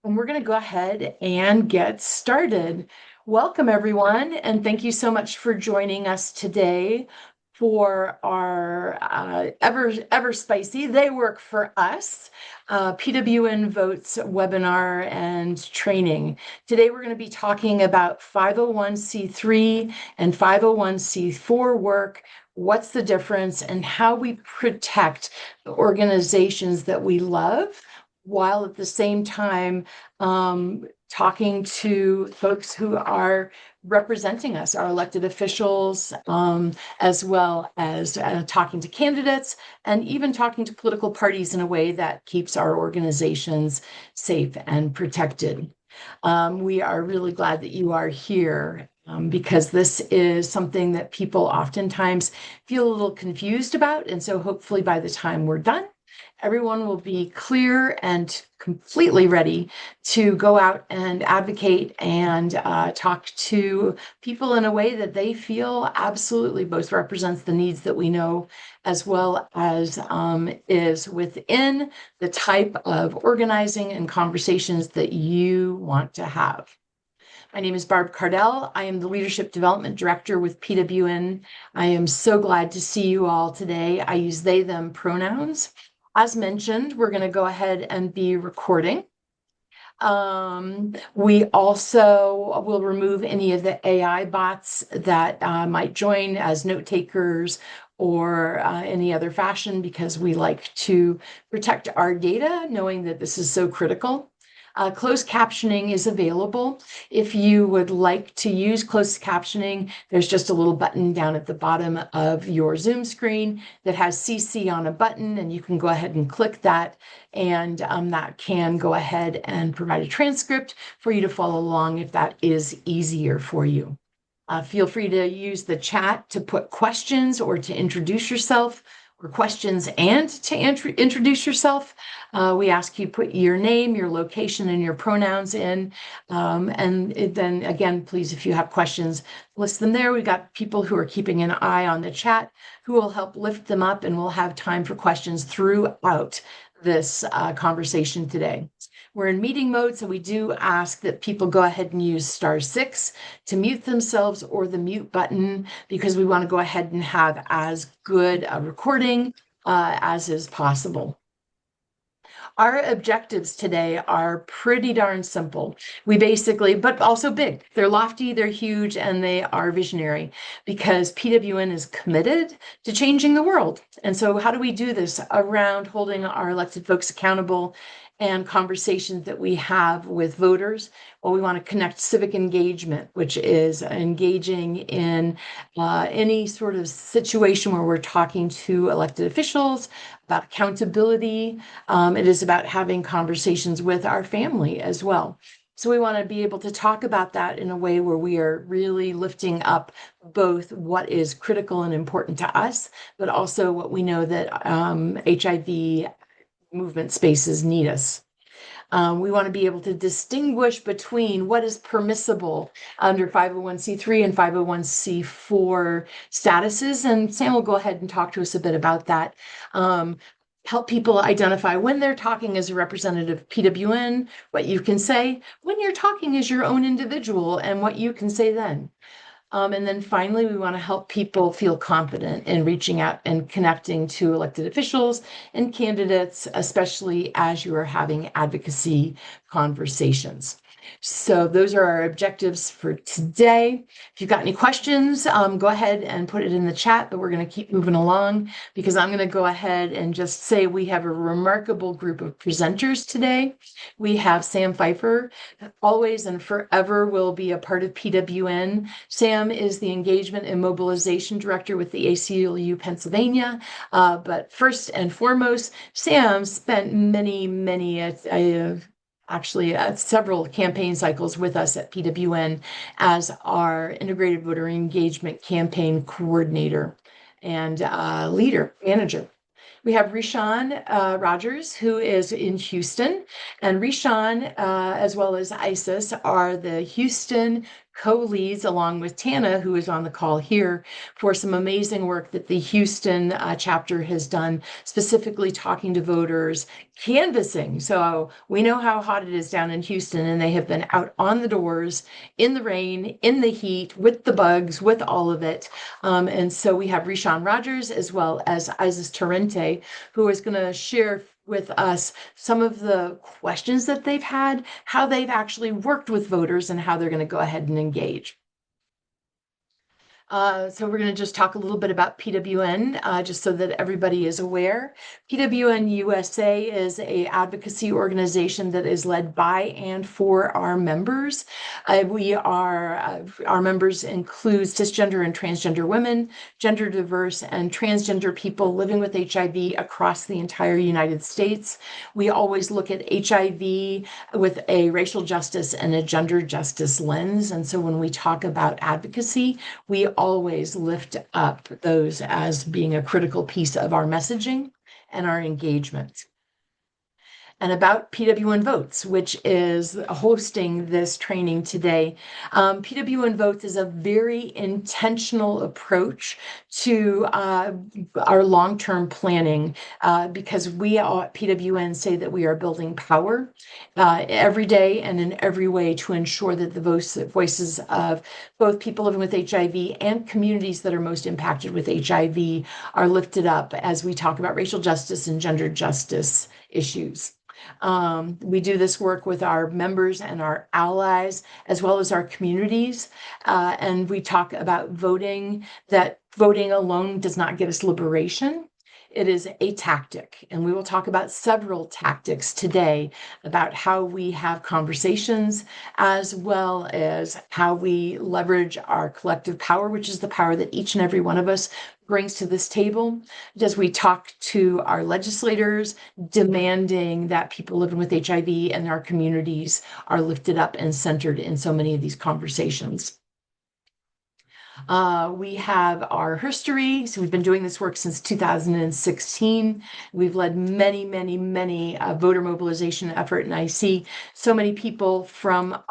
And we're going to go ahead and get started. Welcome, everyone, and thank you so much for joining us today for our ever spicy They Work for Us PWN Votes webinar and training. Today, we're going to be talking about 501c3 and 501c4 work. What's the difference and how we protect the organizations that we love, while at the same time talking to folks who are representing us, our elected officials, as well as talking to candidates and even talking to political parties in a way that keeps our organizations safe and protected. We are really glad that you are here. Because this is something that people oftentimes feel a little confused about. And so hopefully by the time we're done, everyone will be clear and completely ready to go out and advocate and talk to people in a way that they feel absolutely both represents the needs that we know, as well as is within the type of organizing and conversations that you want to have. My name is Barb Cardell. I am the Leadership Development Director with PWN. I am so glad to see you all today. I use they, them pronouns. As mentioned, we're going to go ahead and be recording. We also will remove any of the AI bots that might join as note takers or any other fashion, because we like to protect our data, knowing that this is so critical. Closed captioning is available. If you would like to use closed captioning, there's just a little button down at the bottom of your Zoom screen that has CC on a button, and you can go ahead and click that, and that can go ahead and provide a transcript for you to follow along if that is easier for you. Feel free to use the chat to put questions or to introduce yourself, or questions and to introduce yourself. We ask you put your name, your location, and your pronouns in. And then again, please, if you have questions, list them there. We've got people who are keeping an eye on the chat who will help lift them up, and we'll have time for questions throughout this conversation today. We're in meeting mode, so we do ask that people go ahead and use *6 to mute themselves, or the mute button, because we want to go ahead and have as good a recording as is possible. Our objectives today are pretty darn simple. We basically, but also big. They're lofty, they're huge, and they are visionary, because PWN is committed to changing the world. And so how do we do this? Around holding our elected folks accountable and conversations that we have with voters. Well, we want to connect civic engagement, which is engaging in any sort of situation where we're talking to elected officials about accountability. It is about having conversations with our family as well. So we want to be able to talk about that in a way where we are really lifting up both what is critical and important to us, but also what we know that HIV movement spaces need us. We want to be able to distinguish between what is permissible under 501c3 and 501c4 statuses. And Sam will go ahead and talk to us a bit about that. Help people identify when they're talking as a representative of PWN, what you can say, when you're talking as your own individual, and what you can say then. And then finally, we want to help people feel confident in reaching out and connecting to elected officials and candidates, especially as you are having advocacy conversations. So those are our objectives for today. If you've got any questions, go ahead and put it in the chat, but we're going to keep moving along, because I'm going to go ahead and just say we have a remarkable group of presenters today. We have Sam Pfeiffer, always and forever will be a part of PWN. Sam is the Engagement and Mobilization Director with the ACLU Pennsylvania. But first and foremost, Sam spent several campaign cycles with us at PWN as our Integrated Voter Engagement Campaign Coordinator and manager. We have Rishan Rogers, who is in Houston, and Rishan, as well as Isis, are the Houston co-leads along with Tana, who is on the call here, for some amazing work that the Houston chapter has done, specifically talking to voters, canvassing. So we know how hot it is down in Houston, and they have been out on the doors in the rain, in the heat, with the bugs, with all of it. And so we have Rishan Rogers as well as Isis Torrente, who is going to share with us some of the questions that they've had, how they've actually worked with voters, and how they're going to go ahead and engage. So we're going to just talk a little bit about PWN, just so that everybody is aware. PWN-USA is a advocacy organization that is led by and for our members. Our members include cisgender and transgender women, gender diverse and transgender people living with HIV across the entire United States. We always look at HIV with a racial justice and a gender justice lens. And so when we talk about advocacy, we always lift up those as being a critical piece of our messaging and our engagement. And about PWN Votes, which is hosting this training today. PWN Votes is a very intentional approach to our long-term planning, because we at PWN say that we are building power every day and in every way to ensure that the voices of both people living with HIV and communities that are most impacted with HIV are lifted up as we talk about racial justice and gender justice issues. We do this work with our members and our allies, as well as our communities. And we talk about voting, that voting alone does not get us liberation. It is a tactic. And we will talk about several tactics today about how we have conversations, as well as how we leverage our collective power, which is the power that each and every one of us brings to this table, as we talk to our legislators, demanding that people living with HIV and our communities are lifted up and centered in so many of these conversations. We have our history. So we've been doing this work since 2016. We've led many voter mobilization effort, and I see so many people from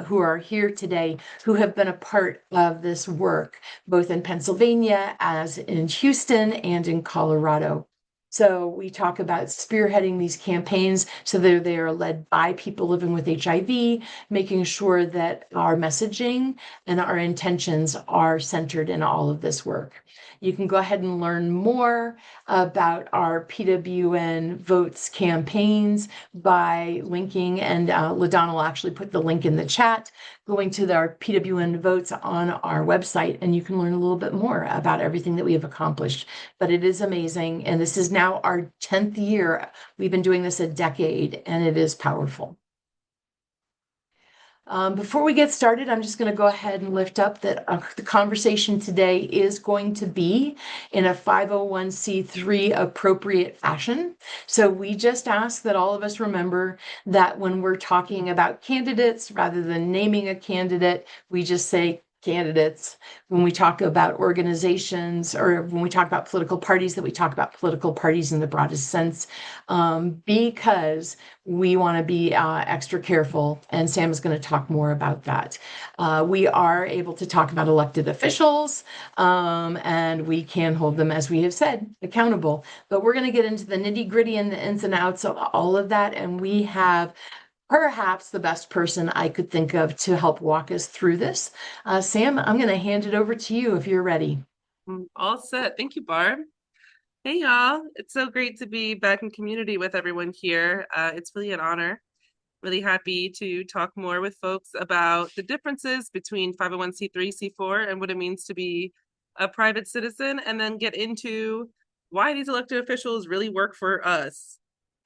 who are here today who have been a part of this work, both in Pennsylvania, as in Houston, and in Colorado. So we talk about spearheading these campaigns so that they are led by people living with HIV, making sure that our messaging and our intentions are centered in all of this work. You can go ahead and learn more about our PWN Votes campaigns by linking, and LaDonna will actually put the link in the chat, going to our PWN Votes on our website, and you can learn a little bit more about everything that we have accomplished. But it is amazing, and this is now our 10th year. We've been doing this a decade, and it is powerful. Before we get started, I'm just going to go ahead and lift up that the conversation today is going to be in a 501c3 appropriate fashion. So we just ask that all of us remember that when we're talking about candidates, rather than naming a candidate, we just say candidates. When we talk about organizations, or when we talk about political parties, that we talk about political parties in the broadest sense, because we want to be extra careful, and Sam is going to talk more about that. We are able to talk about elected officials, and we can hold them, as we have said, accountable. But we're going to get into the nitty-gritty and the ins and outs of all of that, and we have perhaps the best person I could think of to help walk us through this. Sam, I'm going to hand it over to you if you're ready. All set. Thank you, Barb. Hey, y'all. It's so great to be back in community with everyone here. It's really an honor. Really happy to talk more with folks about the differences between 501c3, C4, and what it means to be a private citizen, and then get into why these elected officials really work for us.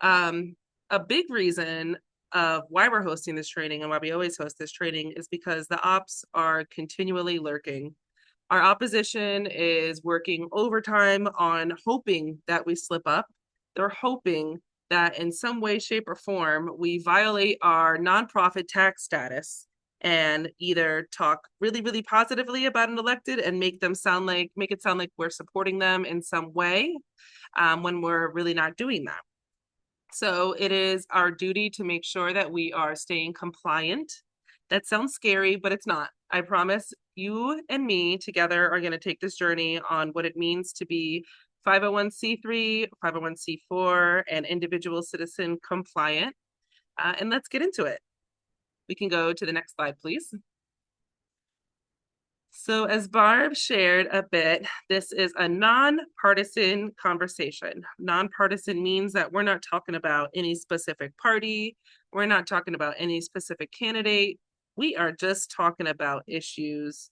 A big reason of why we're hosting this training, and why we always host this training, is because the ops are continually lurking. Our opposition is working overtime on hoping that we slip up. They're hoping that in some way, shape, or form, we violate our nonprofit tax status and either talk really positively about an elected and make it sound like we're supporting them in some way, when we're really not doing that. So it is our duty to make sure that we are staying compliant. That sounds scary, but it's not. I promise you and me together are going to take this journey on what it means to be 501c3, 501c4, and individual citizen compliant. And let's get into it. We can go to the next slide, please. So as Barb shared a bit, this is a nonpartisan conversation. Nonpartisan means that we're not talking about any specific party. We're not talking about any specific candidate. We are just talking about issues.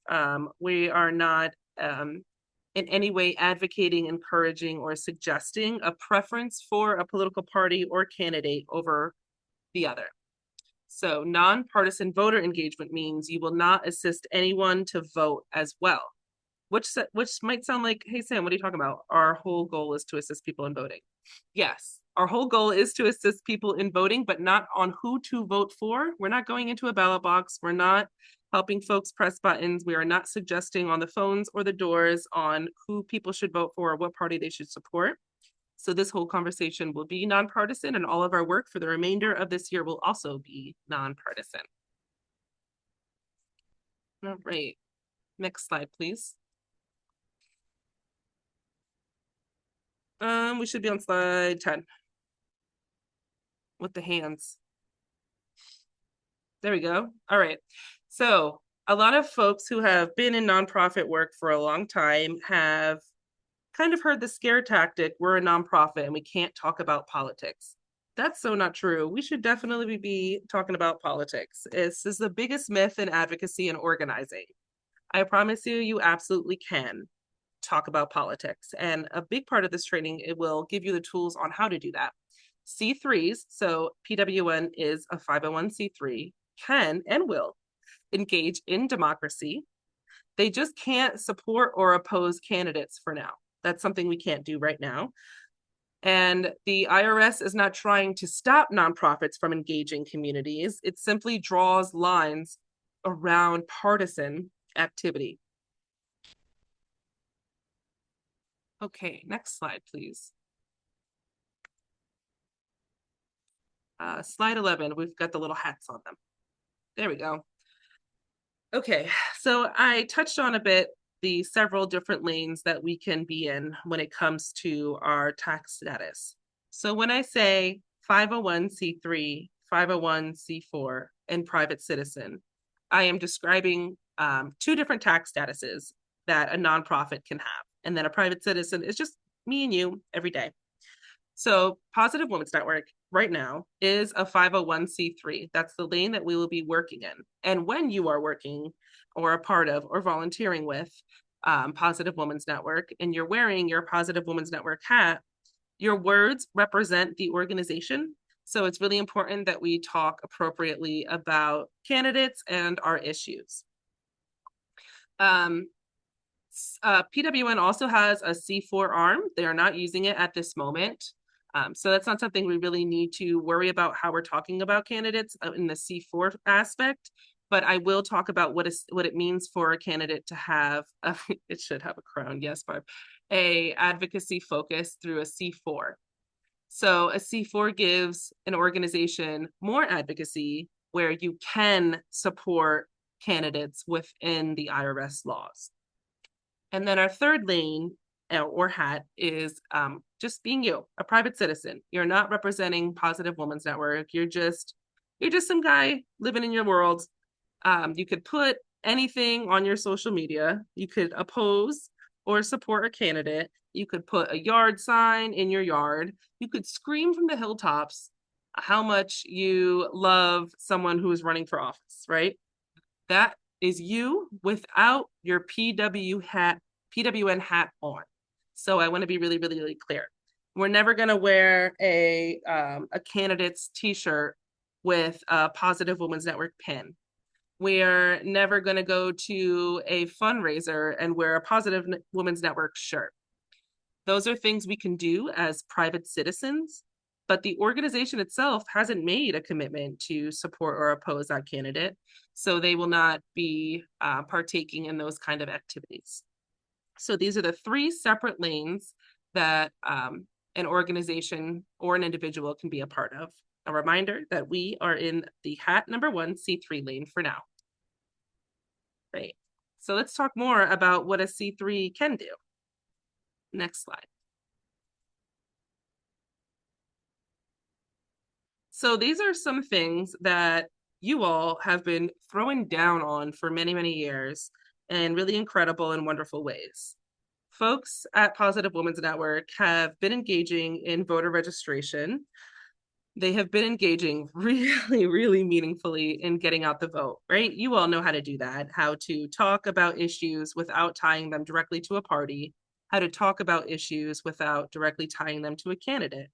We are not in any way advocating, encouraging, or suggesting a preference for a political party or candidate over the other. So nonpartisan voter engagement means you will not assist anyone to vote as well, which might sound like, hey, Sam, what are you talking about? Our whole goal is to assist people in voting. Yes, our whole goal is to assist people in voting, but not on who to vote for. We're not going into a ballot box. We're not helping folks press buttons. We are not suggesting on the phones or the doors on who people should vote for or what party they should support. So this whole conversation will be nonpartisan, and all of our work for the remainder of this year will also be nonpartisan. All right, next slide, please. We should be on slide 10 with the hands. There we go. All right. So a lot of folks who have been in nonprofit work for a long time have kind of heard the scare tactic, we're a nonprofit and we can't talk about politics. That's so not true. We should definitely be talking about politics. This is the biggest myth in advocacy and organizing. I promise you, you absolutely can talk about politics. And a big part of this training, it will give you the tools on how to do that. C3s, so PWN is a 501c3, can and will engage in democracy. They just can't support or oppose candidates for now. That's something we can't do right now. And the IRS is not trying to stop nonprofits from engaging communities. It simply draws lines around partisan activity. Okay, next slide, please. Slide 11, we've got the little hats on them. There we go. Okay, so I touched on a bit the several different lanes that we can be in when it comes to our tax status. So when I say 501c3, 501c4, and private citizen, I am describing two different tax statuses that a nonprofit can have. And then a private citizen is just me and you every day. So Positive Women's Network right now is a 501c3. That's the lane that we will be working in. And when you are working or a part of or volunteering with Positive Women's Network and you're wearing your Positive Women's Network hat, your words represent the organization. So it's really important that we talk appropriately about candidates and our issues. PWN also has a C4 arm. They are not using it at this moment. So that's not something we really need to worry about how we're talking about candidates in the C4 aspect, but I will talk about what it means for a candidate to have, it should have a crown, yes, Barb, a advocacy focus through a C4. So a C4 gives an organization more advocacy where you can support candidates within the IRS laws. And then our third lane or hat is just being you, a private citizen. You're not representing Positive Women's Network. You're just some guy living in your world. You could put anything on your social media. You could oppose or support a candidate. You could put a yard sign in your yard. You could scream from the hilltops how much you love someone who is running for office, right? That is you without your PWN hat on. So I want to be really, really, really clear. We're never going to wear a candidate's t-shirt with a Positive Women's Network pin. We're never going to go to a fundraiser and wear a Positive Women's Network shirt. Those are things we can do as private citizens, but the organization itself hasn't made a commitment to support or oppose that candidate. So they will not be partaking in those kind of activities. So these are the three separate lanes that an organization or an individual can be a part of. A reminder that we are in the hat number 1 C3 lane for now. Right. So let's talk more about what a C3 can do. Next slide. So these are some things that you all have been throwing down on for many, many years in really incredible and wonderful ways. Folks at Positive Women's Network have been engaging in voter registration. They have been engaging really, really meaningfully in getting out the vote, right? You all know how to do that, how to talk about issues without tying them directly to a party, how to talk about issues without directly tying them to a candidate.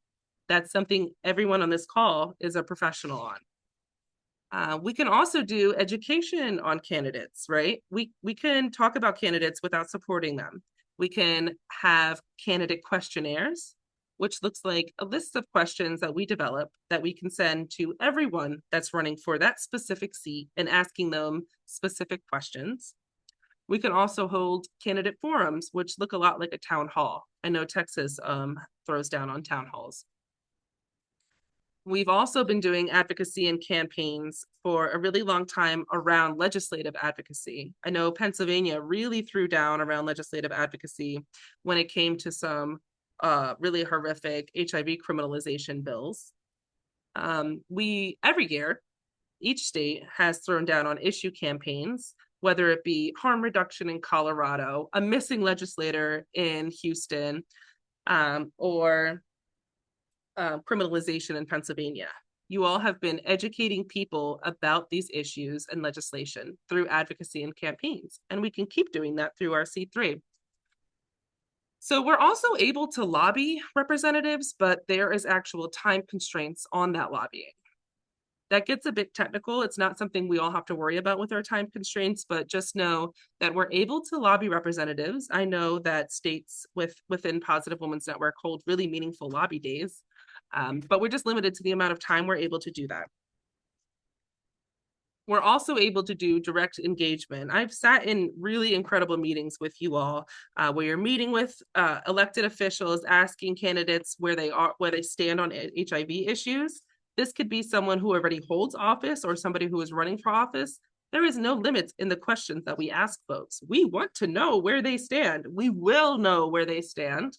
That's something everyone on this call is a professional on. We can also do education on candidates, right? We can talk about candidates without supporting them. We can have candidate questionnaires, which looks like a list of questions that we develop that we can send to everyone that's running for that specific seat and asking them specific questions. We can also hold candidate forums, which look a lot like a town hall. I know Texas throws down on town halls. We've also been doing advocacy and campaigns for a really long time around legislative advocacy. I know Pennsylvania really threw down around legislative advocacy when it came to some really horrific HIV criminalization bills. Every year, each state has thrown down on issue campaigns, whether it be harm reduction in Colorado, a missing legislator in Houston, or criminalization in Pennsylvania. You all have been educating people about these issues and legislation through advocacy and campaigns, and we can keep doing that through our C3. So we're also able to lobby representatives, but there is actual time constraints on that lobbying. That gets a bit technical. It's not something we all have to worry about with our time constraints, but just know that we're able to lobby representatives. I know that states within Positive Women's Network hold really meaningful lobby days, but we're just limited to the amount of time we're able to do that. We're also able to do direct engagement. I've sat in really incredible meetings with you all where you're meeting with elected officials, asking candidates where they stand on HIV issues. This could be someone who already holds office or somebody who is running for office. There is no limits in the questions that we ask folks. We want to know where they stand. We will know where they stand,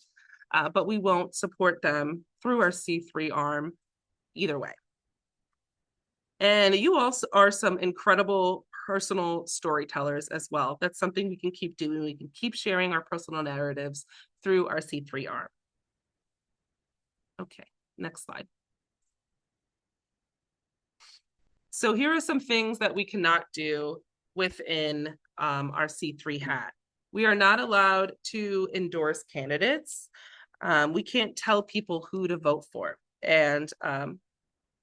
but we won't support them through our C3 arm either way. And you also are some incredible personal storytellers as well. That's something we can keep doing. We can keep sharing our personal narratives through our C3 arm. Okay, next slide. So here are some things that we cannot do within our C3 hat. We are not allowed to endorse candidates. We can't tell people who to vote for. And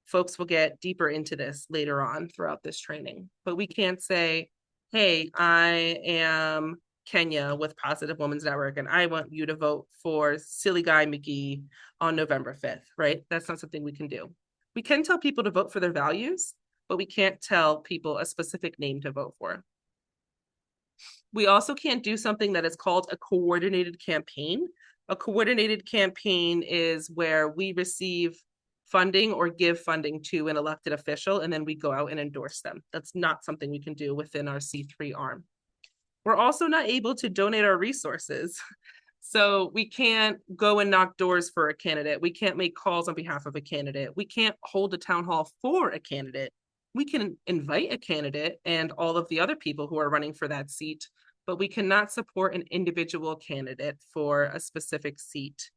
folks will get deeper into this later on throughout this training. But we can't say, hey, I am Kenya with Positive Women's Network, and I want you to vote for Silly Guy McGee on November 5th, right? That's not something we can do. We can tell people to vote for their values, but we can't tell people a specific name to vote for. We also can't do something that is called a coordinated campaign. A coordinated campaign is where we receive funding or give funding to an elected official, and then we go out and endorse them. That's not something we can do within our C3 arm. We're also not able to donate our resources. So we can't go and knock doors for a candidate. We can't make calls on behalf of a candidate. We can't hold a town hall for a candidate. We can invite a candidate and all of the other people who are running for that seat, but we cannot support an individual candidate for a specific seat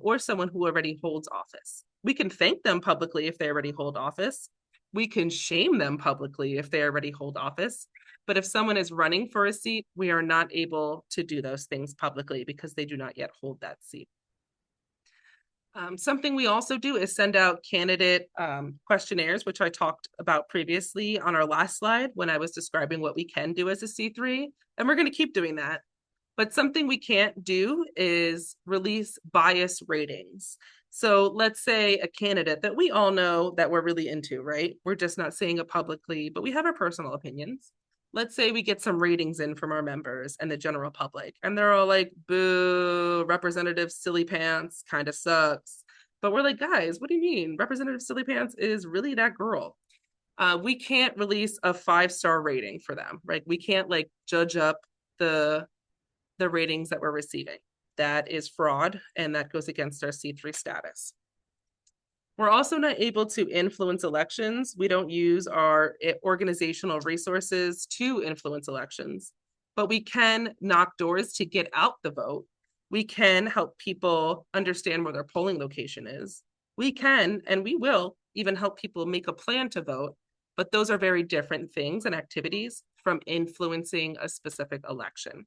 or someone who already holds office. We can thank them publicly if they already hold office. We can shame them publicly if they already hold office. But if someone is running for a seat, we are not able to do those things publicly because they do not yet hold that seat. Something we also do is send out candidate questionnaires, which I talked about previously on our last slide when I was describing what we can do as a C3, and we're going to keep doing that. But something we can't do is release bias ratings. So let's say a candidate that we all know that we're really into, right? We're just not saying it publicly, but we have our personal opinions. Let's say we get some ratings in from our members and the general public, and they're all like, boo, Representative Silly Pants kind of sucks. But we're like, guys, what do you mean? Representative Silly Pants is really that girl. We can't release a 5-star rating for them, right? We can't like judge up the ratings that we're receiving. That is fraud, and that goes against our C3 status. We're also not able to influence elections. We don't use our organizational resources to influence elections, but we can knock doors to get out the vote. We can help people understand where their polling location is. We can, and we will even help people make a plan to vote, but those are very different things and activities from influencing a specific election.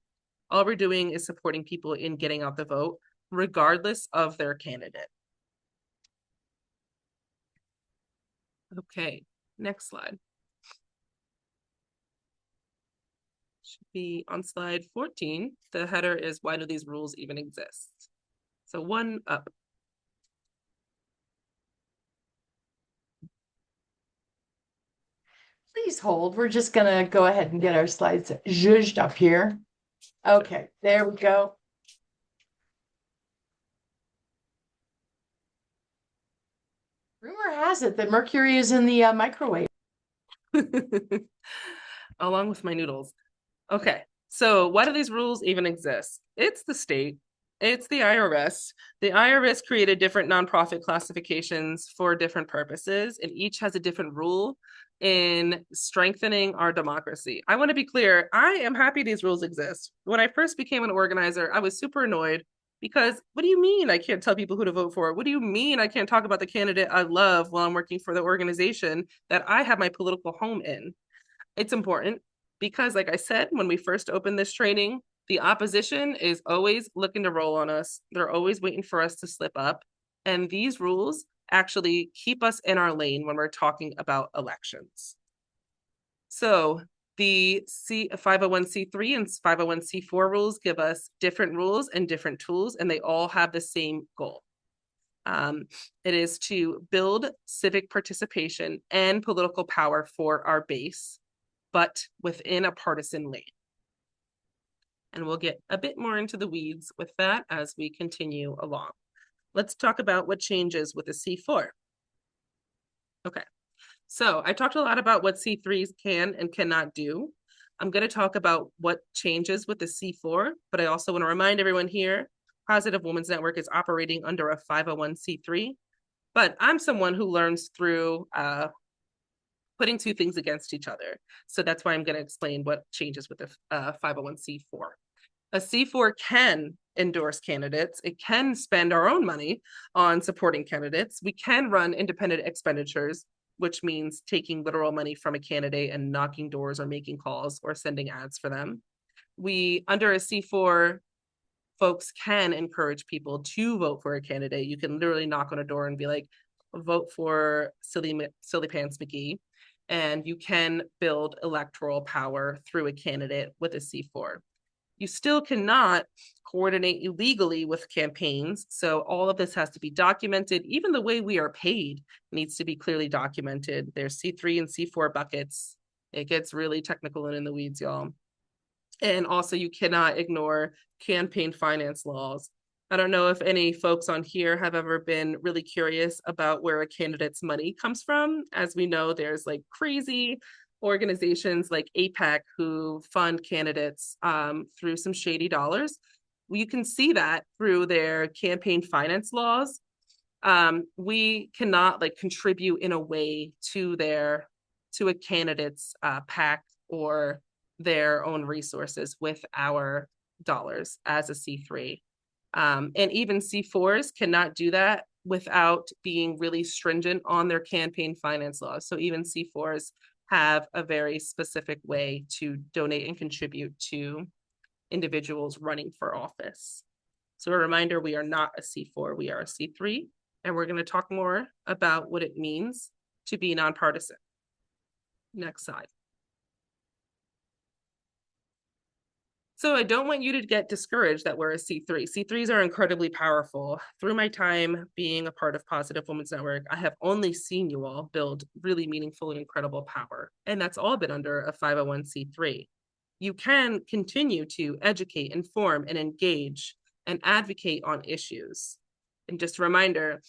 All we're doing is supporting people in getting out the vote, regardless of their candidate. Okay, next slide. Should be on slide 14. The header is, why do these rules even exist? So one up. Please hold. We're just going to go ahead and get our slides zhuzhed up here. Okay, there we go. Rumor has it that mercury is in the microwave. Along with my noodles. Okay, so why do these rules even exist? It's the state, it's the IRS. The IRS created different nonprofit classifications for different purposes, and each has a different rule in strengthening our democracy. I want to be clear, I am happy these rules exist. When I first became an organizer, I was super annoyed because what do you mean I can't tell people who to vote for? What do you mean I can't talk about the candidate I love while I'm working for the organization that I have my political home in? It's important because, like I said, when we first opened this training, the opposition is always looking to roll on us. They're always waiting for us to slip up. And these rules actually keep us in our lane when we're talking about elections. So the 501c3 and 501c4 rules give us different rules and different tools, and they all have the same goal. It is to build civic participation and political power for our base, but within a partisan lane. And we'll get a bit more into the weeds with that as we continue along. Let's talk about what changes with the C4. Okay, so I talked a lot about what C3s can and cannot do. I'm going to talk about what changes with the C4, but I also want to remind everyone here, Positive Women's Network is operating under a 501c3, but I'm someone who learns through putting two things against each other. So that's why I'm going to explain what changes with the 501c4. A C4 can endorse candidates. It can spend our own money on supporting candidates. We can run independent expenditures, which means taking literal money from a candidate and knocking doors or making calls or sending ads for them. Under a C4, folks can encourage people to vote for a candidate. You can literally knock on a door and be like, vote for Silly Pants McGee. And you can build electoral power through a candidate with a C4. You still cannot coordinate illegally with campaigns. So all of this has to be documented. Even the way we are paid needs to be clearly documented. There's C3 and C4 buckets. It gets really technical and in the weeds, y'all. And also you cannot ignore campaign finance laws. I don't know if any folks on here have ever been really curious about where a candidate's money comes from. As we know, there's like crazy organizations like APAC who fund candidates through some shady dollars. You can see that through their campaign finance laws. We cannot like contribute in a way to a candidate's PAC or their own resources with our dollars as a C3. And even C4s cannot do that without being really stringent on their campaign finance laws. So even C4s have a very specific way to donate and contribute to individuals running for office. So a reminder, we are not a C4, we are a C3, and we're going to talk more about what it means to be nonpartisan. Next slide. So I don't want you to get discouraged that we're a C3. C3s are incredibly powerful. Through my time being a part of Positive Women's Network, I have only seen you all build really meaningful and incredible power. And that's all been under a 501c3. You can continue to educate, inform, and engage and advocate on issues. And just a reminder,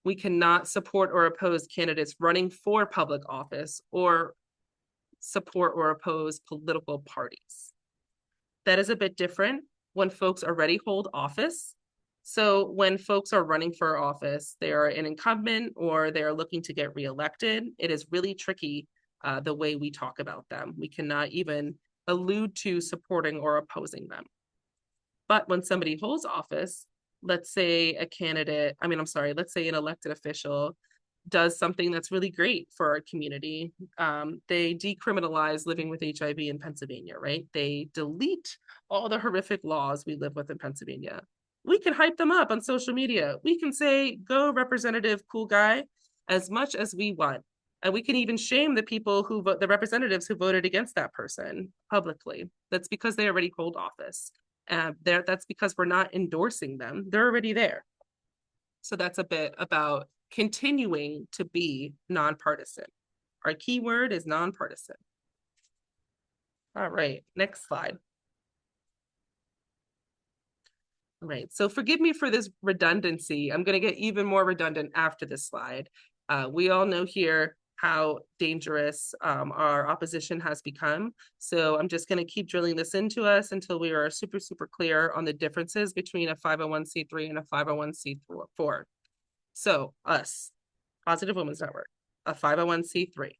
We cannot support or oppose candidates running for public office or support or oppose political parties. That is a bit different when folks already hold office. So when folks are running for office, they are an incumbent or they are looking to get reelected. It is really tricky the way we talk about them. We cannot even allude to supporting or opposing them. But when somebody holds office, let's say let's say an elected official does something that's really great for our community. They decriminalize living with HIV in Pennsylvania, right? They delete all the horrific laws we live with in Pennsylvania. We can hype them up on social media. We can say, go representative, cool guy, as much as we want. And we can even shame the people who vote, the representatives who voted against that person publicly. That's because they already hold office. That's because we're not endorsing them. They're already there. So that's a bit about continuing to be nonpartisan. Our key word is nonpartisan. All right, next slide. All right, so forgive me for this redundancy. I'm going to get even more redundant after this slide. We all know here how dangerous our opposition has become. So I'm just going to keep drilling this into us until we are super, super clear on the differences between a 501c3 and a 501c4. So us, Positive Women's Network, a 501c3,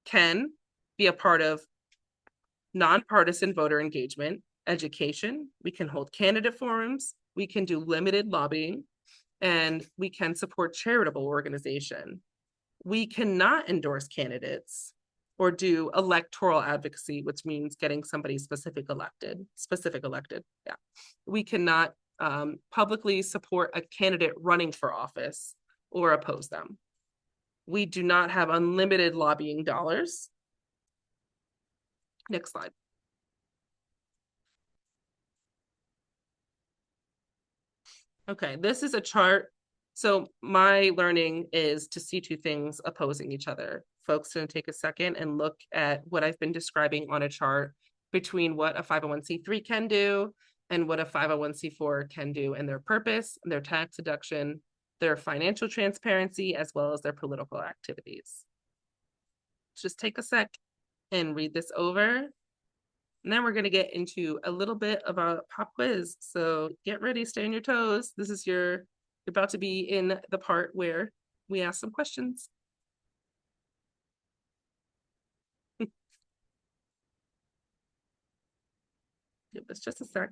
can be a part of nonpartisan voter engagement, education. We can hold candidate forums. We can do limited lobbying, and we can support charitable organization. We cannot endorse candidates or do electoral advocacy, which means getting somebody specific elected. Yeah. We cannot publicly support a candidate running for office or oppose them. We do not have unlimited lobbying dollars. Next slide. Okay, this is a chart. So my learning is to see two things opposing each other. Folks can take a second and look at what I've been describing on a chart between what a 501c3 can do and what a 501c4 can do, and their purpose, their tax deduction, their financial transparency, as well as their political activities. Just take a sec and read this over. And then we're going to get into a little bit of a pop quiz. So get ready, stay on your toes. You're about to be in the part where we ask some questions. Give us just a sec.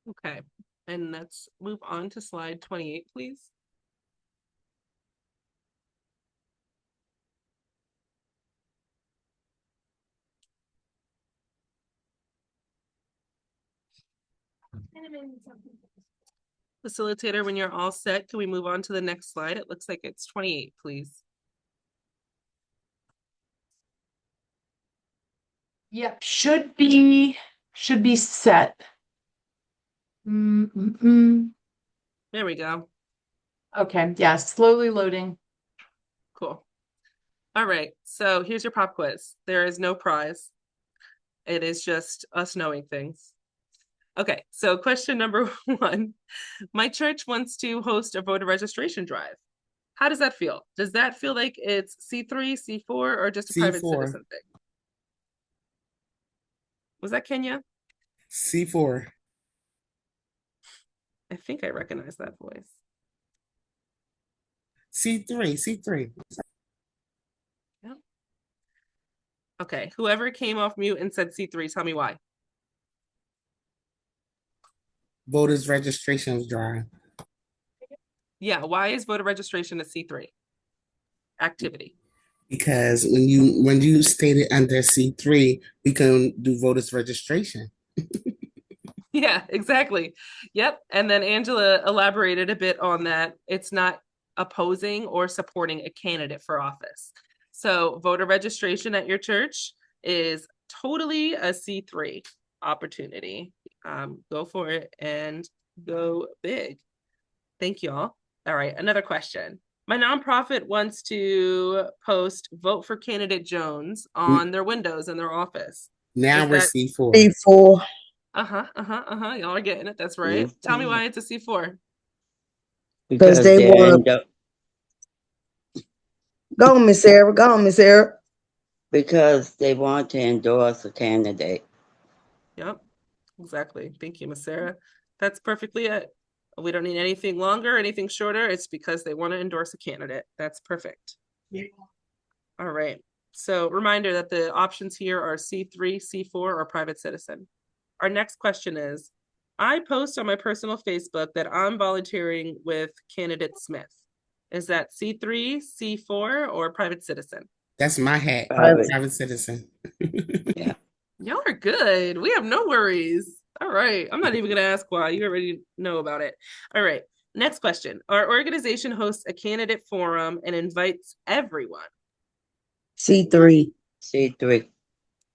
Okay, and let's move on to slide 28, please. Facilitator, when you're all set, can we move on to the next slide? It looks like it's 28, please. Yep, should be set. There we go. Okay, yeah, slowly loading. Cool. All right, so here's your pop quiz. There is no prize. It is just us knowing things. Okay, so question number 1. My church wants to host a voter registration drive. How does that feel? Does that feel like it's C3, C4, or just a private C4. citizen thing? Was that Kenya? C4. I think I recognize that voice. C3. Yeah. Okay, whoever came off mute and said C3, tell me why. Voters registration drive. Yeah, why is voter registration a C3 activity? Because when you state it under C3, we can do voters registration. Yeah, exactly. Yep. And then Angela elaborated a bit on that. It's not opposing or supporting a candidate for office. So voter registration at your church is totally a C3 opportunity. Go for it and go big. Thank you all. All right, another question. My nonprofit wants to post "Vote for Candidate Jones" on their windows in their office. Now Is we're that C4. C4. Y'all are getting it. That's right. Tell me why it's a C4. Because they want to go on, Miss Sarah. Go on, Miss Sarah. Because they want to endorse a candidate. Yep, exactly. Thank you, Miss Sarah. That's perfectly it. We don't need anything longer, anything shorter. It's because they want to endorse a candidate. That's perfect. Yeah. All right. So reminder that the options here are C3, C4, or private citizen. Our next question is, I post on my personal Facebook that I'm volunteering with candidate Smith. Is that C3, C4, or private citizen? That's my hat. Private. Citizen. Yeah. Y'all are good. We have no worries. All right. I'm not even going to ask why. You already know about it. All right. Next question. Our organization hosts a candidate forum and invites everyone. C3. C3.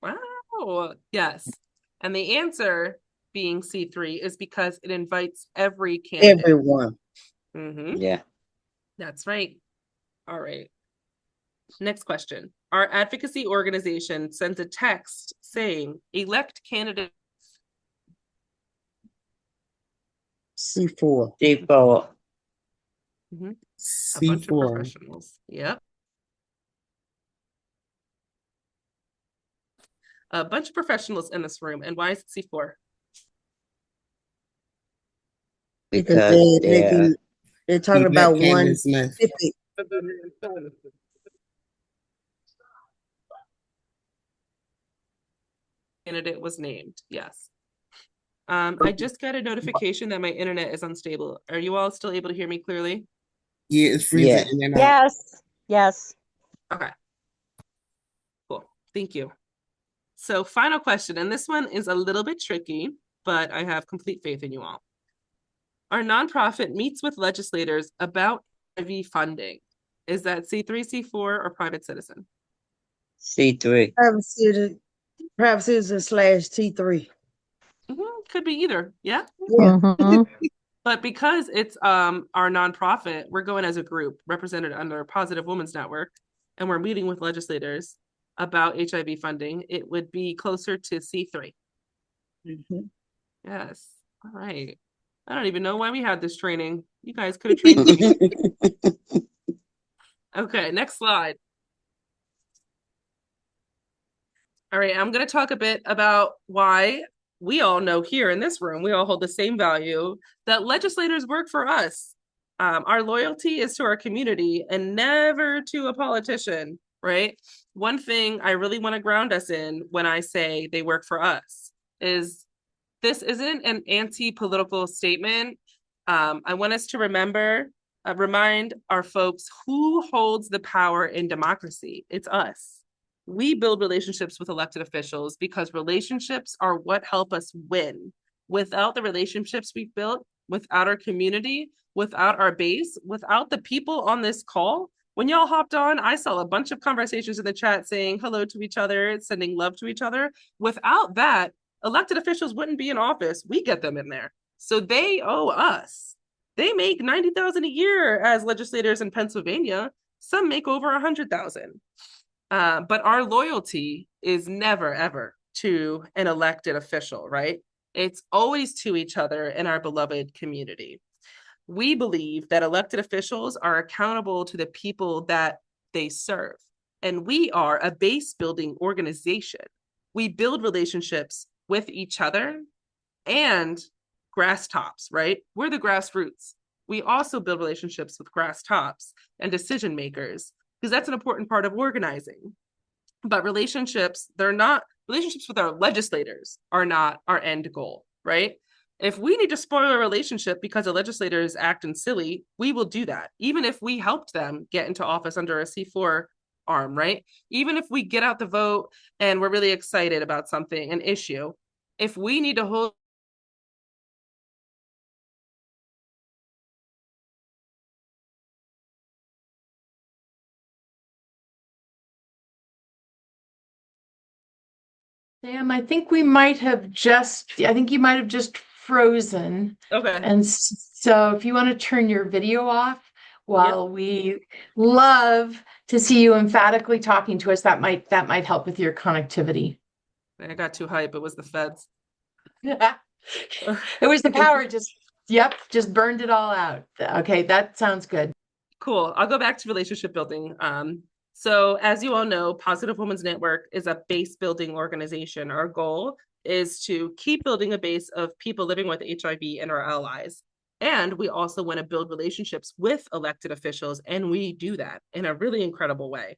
Wow. Yes. And the answer being C3 is because it invites every candidate. Everyone. Yeah. That's right. All right. Next question. Our advocacy organization sends a text saying, elect candidate. C4. C4. A bunch of C4. professionals. Yep. A bunch of professionals in this room. And why is it C4? Because they're talking about one Smith. specific. Candidate was named. Yes. I just got a notification that my internet is unstable. Are you all still able to hear me clearly? Yeah, it's freezing. Yeah. Yes. Okay. Cool. Thank you. So final question, and this one is a little bit tricky, but I have complete faith in you all. Our nonprofit meets with legislators about HIV funding. Is that C3, C4, or private citizen? C3. Private citizen / T3. Could be either. Yeah. Yeah. But because it's our nonprofit, we're going as a group represented under Positive Women's Network, and we're meeting with legislators about HIV funding. It would be closer to C3. Yes. All right. I don't even know why we had this training. You guys could have trained me. Okay, next slide. All right, I'm going to talk a bit about why we all know here in this room, we all hold the same value that legislators work for us. Our loyalty is to our community and never to a politician, right? One thing I really want to ground us in when I say they work for us is this isn't an anti-political statement. I want us to remind our folks who holds the power in democracy. It's us. We build relationships with elected officials because relationships are what help us win. Without the relationships we've built, without our community, without our base, without the people on this call, when y'all hopped on, I saw a bunch of conversations in the chat saying hello to each other, sending love to each other. Without that, elected officials wouldn't be in office. We get them in there. So they owe us. They make $90,000 a year as legislators in Pennsylvania. Some make over 100,000. But our loyalty is never, ever to an elected official, right? It's always to each other and our beloved community. We believe that elected officials are accountable to the people that they serve. And we are a base building organization. We build relationships with each other and grass tops, right? We're the grassroots. We also build relationships with grass tops and decision makers, because that's an important part of organizing. But relationships with our legislators are not our end goal, right? If we need to spoil a relationship because a legislator is acting silly, we will do that, even if we helped them get into office under a C4 arm, right? Even if we get out the vote and we're really excited about something, an issue, if we need to hold Sam, I think you might have just frozen. Okay. And so if you want to turn your video off, while we love to see you emphatically talking to us, that might help with your connectivity. I got too hype. It was the feds. It was the power, just burned it all out. Okay, that sounds good. Cool. I'll go back to relationship building. So as you all know, Positive Women's Network is a base building organization. Our goal is to keep building a base of people living with HIV and our allies. And we also want to build relationships with elected officials, and we do that in a really incredible way.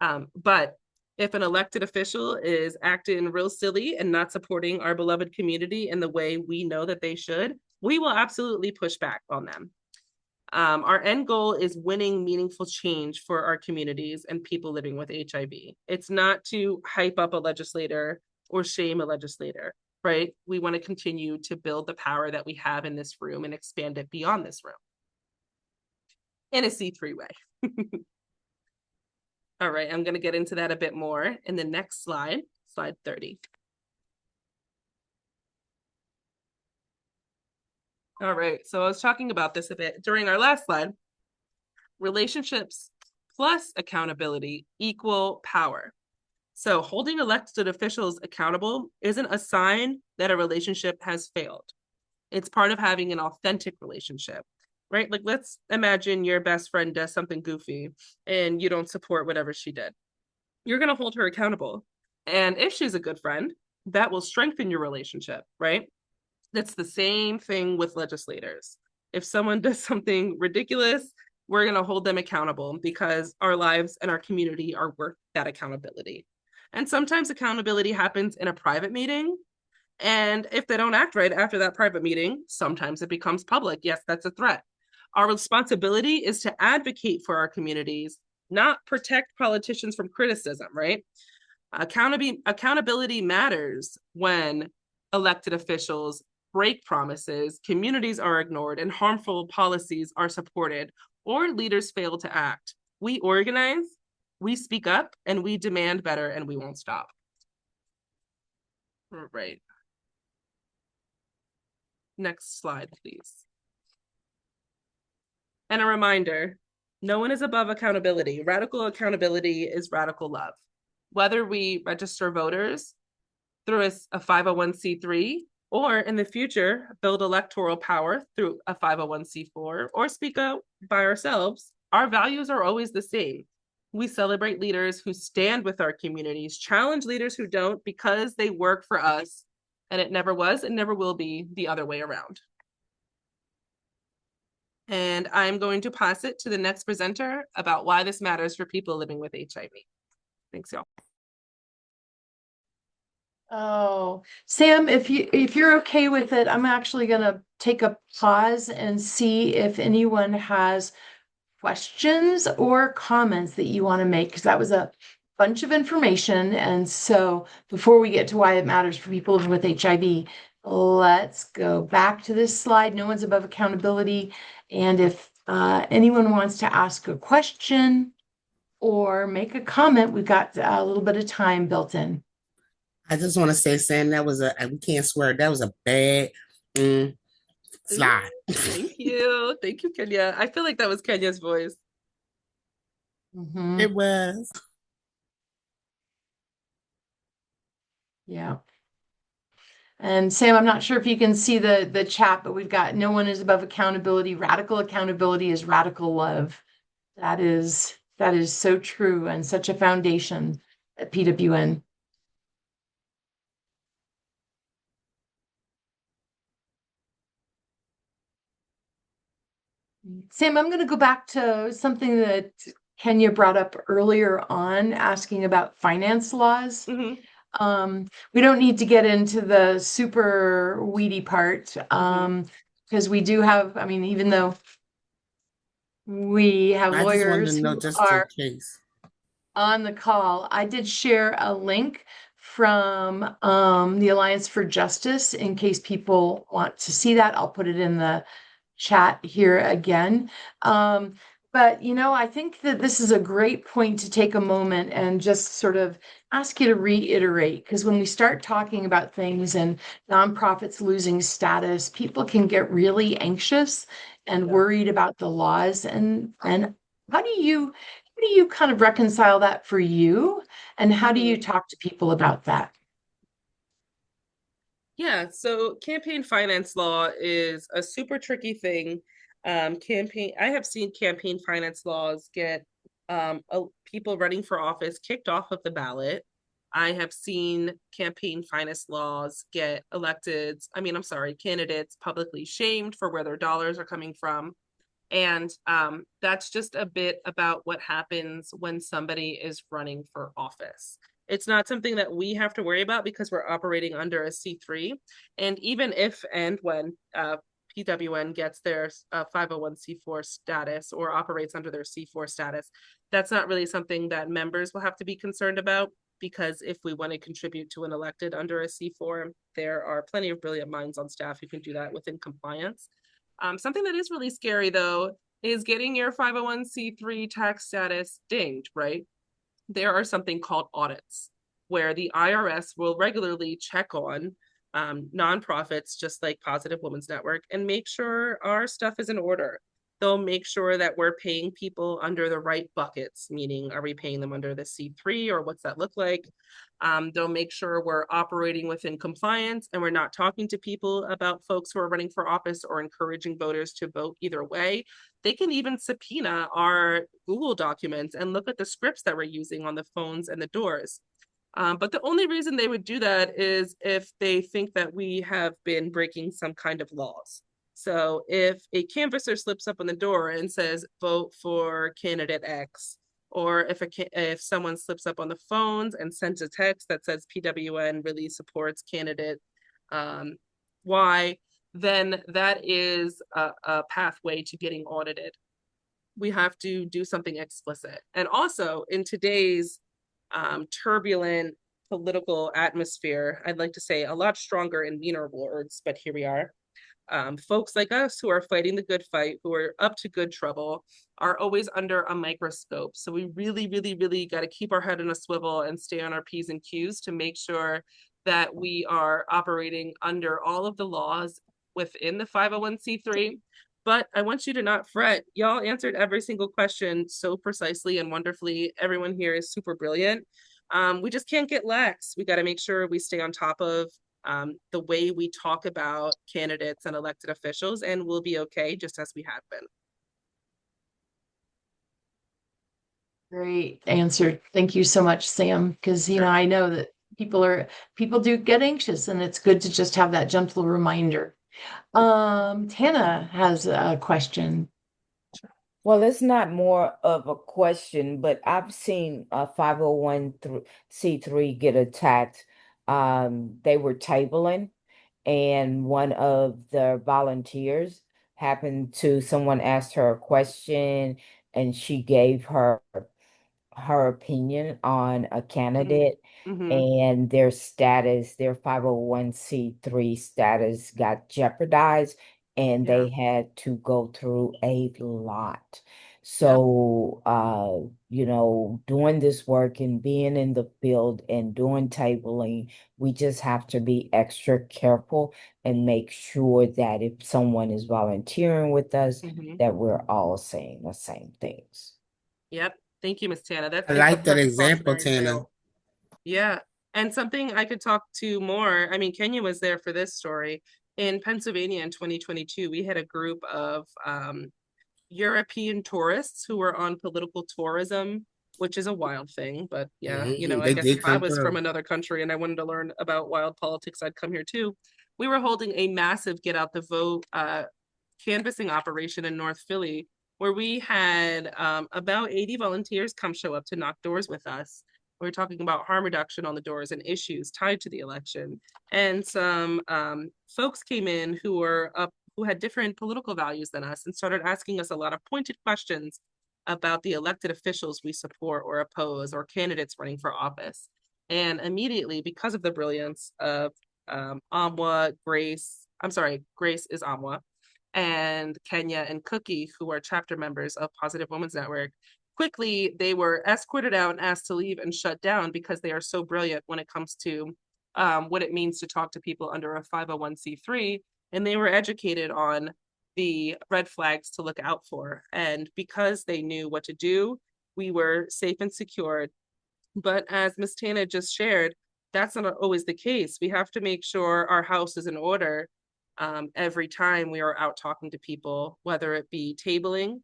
But if an elected official is acting real silly and not supporting our beloved community in the way we know that they should, we will absolutely push back on them. Our end goal is winning meaningful change for our communities and people living with HIV. It's not to hype up a legislator or shame a legislator, right? We want to continue to build the power that we have in this room and expand it beyond this room in a C3 way. All right, I'm going to get into that a bit more in the next slide, slide 30. All right, so I was talking about this a bit during our last slide. Relationships plus accountability equal power. So holding elected officials accountable isn't a sign that a relationship has failed. It's part of having an authentic relationship, right? Like, let's imagine your best friend does something goofy and you don't support whatever she did. You're going to hold her accountable. And if she's a good friend, that will strengthen your relationship, right? That's the same thing with legislators. If someone does something ridiculous, we're going to hold them accountable because our lives and our community are worth that accountability. And sometimes accountability happens in a private meeting. And if they don't act right after that private meeting, sometimes it becomes public. Yes, that's a threat. Our responsibility is to advocate for our communities, not protect politicians from criticism, right? Accountability matters when elected officials break promises, communities are ignored, and harmful policies are supported, or leaders fail to act. We organize, we speak up, and we demand better, and we won't stop. All right. Next slide, please. And a reminder, no one is above accountability. Radical accountability is radical love. Whether we register voters through a 501c3, or in the future, build electoral power through a 501c4, or speak out by ourselves, our values are always the same. We celebrate leaders who stand with our communities, challenge leaders who don't because they work for us, and it never was and never will be the other way around. And I'm going to pass it to the next presenter about why this matters for people living with HIV. Thanks, y'all. Oh, Sam, if you're okay with it, I'm actually going to take a pause and see if anyone has questions or comments that you want to make, because that was a bunch of information. And so before we get to why it matters for people living with HIV, let's go back to this slide. No one's above accountability. And if anyone wants to ask a question or make a comment, we've got a little bit of time built in. I just want to say, Sam, we can't swear, that was a bad slide. Thank you. Thank you, Kenya. I feel like that was Kenya's voice. It was. Yeah. And Sam, I'm not sure if you can see the chat, but we've got no one is above accountability. Radical accountability is radical love. That is so true and such a foundation at PWN. Sam, I'm going to go back to something that Kenya brought up earlier on, asking about finance laws. Mm-hmm. We don't need to get into the super weedy part, because we do have, I mean, even though we have lawyers who are on the call, I did share a link from the Alliance for Justice in case people want to see that. I'll put it in the chat here again. But, I think that this is a great point to take a moment and just sort of ask you to reiterate, because when we start talking about things and nonprofits losing status, people can get really anxious and Yeah. worried about the laws. And how do you kind of reconcile that for you? And how do you talk to people about that? Yeah, so campaign finance law is a super tricky thing. I have seen campaign finance laws get people running for office kicked off of the ballot. I have seen campaign finance laws get candidates publicly shamed for where their dollars are coming from. And that's just a bit about what happens when somebody is running for office. It's not something that we have to worry about because we're operating under a C3. And even if and when PWN gets their 501c4 status or operates under their C4 status, that's not really something that members will have to be concerned about, because if we want to contribute to an elected under a C4, there are plenty of brilliant minds on staff who can do that within compliance. Something that is really scary, though, is getting your 501c3 tax status dinged, right? There are something called audits where the IRS will regularly check on nonprofits, just like Positive Women's Network, and make sure our stuff is in order. They'll make sure that we're paying people under the right buckets, meaning, are we paying them under the C3 or what's that look like? They'll make sure we're operating within compliance and we're not talking to people about folks who are running for office or encouraging voters to vote either way. They can even subpoena our Google documents and look at the scripts that we're using on the phones and the doors. But the only reason they would do that is if they think that we have been breaking some kind of laws. So if a canvasser slips up on the door and says, vote for candidate X, or if someone slips up on the phones and sends a text that says PWN really supports candidate Y, then that is a pathway to getting audited. We have to do something explicit. And also, in today's turbulent political atmosphere, I'd like to say a lot stronger and meaner words, but here we are. Folks like us who are fighting the good fight, who are up to good trouble, are always under a microscope. So we really, really, really got to keep our head in a swivel and stay on our P's and Q's to make sure that we are operating under all of the laws within the 501c3. But I want you to not fret. Y'all answered every single question so precisely and wonderfully. Everyone here is super brilliant. We just can't get lax. We got to make sure we stay on top of the way we talk about candidates and elected officials, and we'll be okay, just as we have been. Great answer. Thank you so much, Sam, because I know that people do get anxious, and it's good to just have that gentle reminder. Tana has a question. Well, it's not more of a question, but I've seen a 501c3 get attacked. They were tabling, and one of the volunteers someone asked her a question, and she gave her opinion on a candidate, and their 501c3 status got jeopardized, and they had to go through a lot. So, doing this work and being in the field and doing tabling, we just have to be extra careful and make sure that if someone is volunteering with us, that we're all saying the same things. Yep. Thank you, Ms. Tana. I like that example, Tana. Yeah. And something I could talk to more. I mean, Kenya was there for this story. In Pennsylvania in 2022, we had a group of European tourists who were on political tourism, which is a wild thing. But yeah, I guess if I was from another country and I wanted to learn about wild politics, I'd come here too. We were holding a massive Get Out the Vote canvassing operation in North Philly, where we had about 80 volunteers come show up to knock doors with us. We were talking about harm reduction on the doors and issues tied to the election. And some folks came in who had different political values than us and started asking us a lot of pointed questions about the elected officials we support or oppose, or candidates running for office. And immediately, because of the brilliance of Grace is Amwa, and Kenya and Cookie, who are chapter members of Positive Women's Network, quickly they were escorted out and asked to leave and shut down because they are so brilliant when it comes to what it means to talk to people under a 501c3. And they were educated on the red flags to look out for. And because they knew what to do, we were safe and secured. But as Ms. Tana just shared, that's not always the case. We have to make sure our house is in order every time we are out talking to people, whether it be tabling,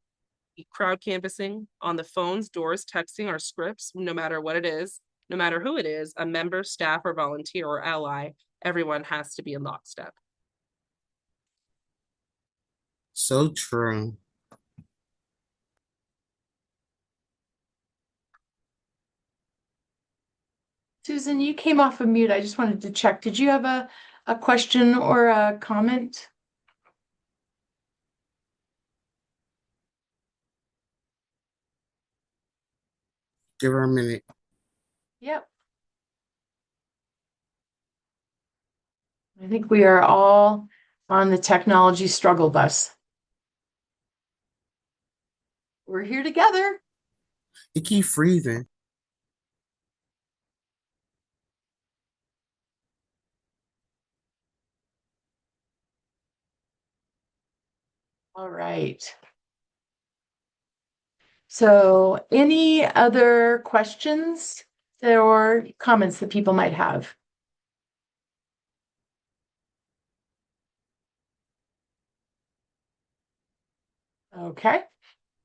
crowd canvassing, on the phones, doors, texting, or scripts, no matter what it is, no matter who it is, a member, staff, or volunteer or ally, everyone has to be in lockstep. So true. Susan, you came off of mute. I just wanted to check. Did you have a question or a comment? Give her a minute. Yep. I think we are all on the technology struggle bus. We're here together. It keep freezing. All right. So any other questions or comments that people might have? Okay.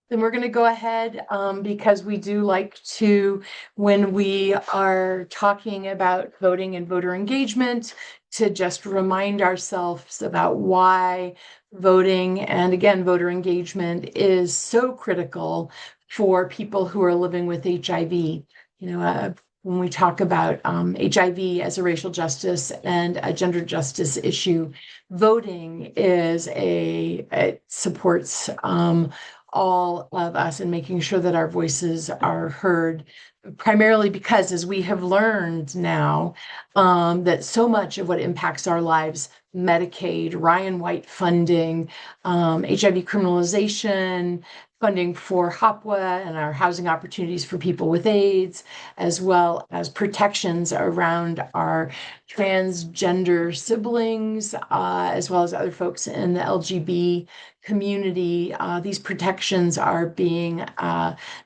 Then we're going to go ahead because we do like to, when we are talking about voting and voter engagement, to just remind ourselves about why voting and again, voter engagement is so critical for people who are living with HIV. When we talk about HIV as a racial justice and a gender justice issue, voting it supports all of us and making sure that our voices are heard, primarily because, as we have learned now, that so much of what impacts our lives, Medicaid, Ryan White funding, HIV criminalization, funding for HOPWA and our housing opportunities for people with AIDS, as well as protections around our transgender siblings, as well as other folks in the LGB community. These protections are being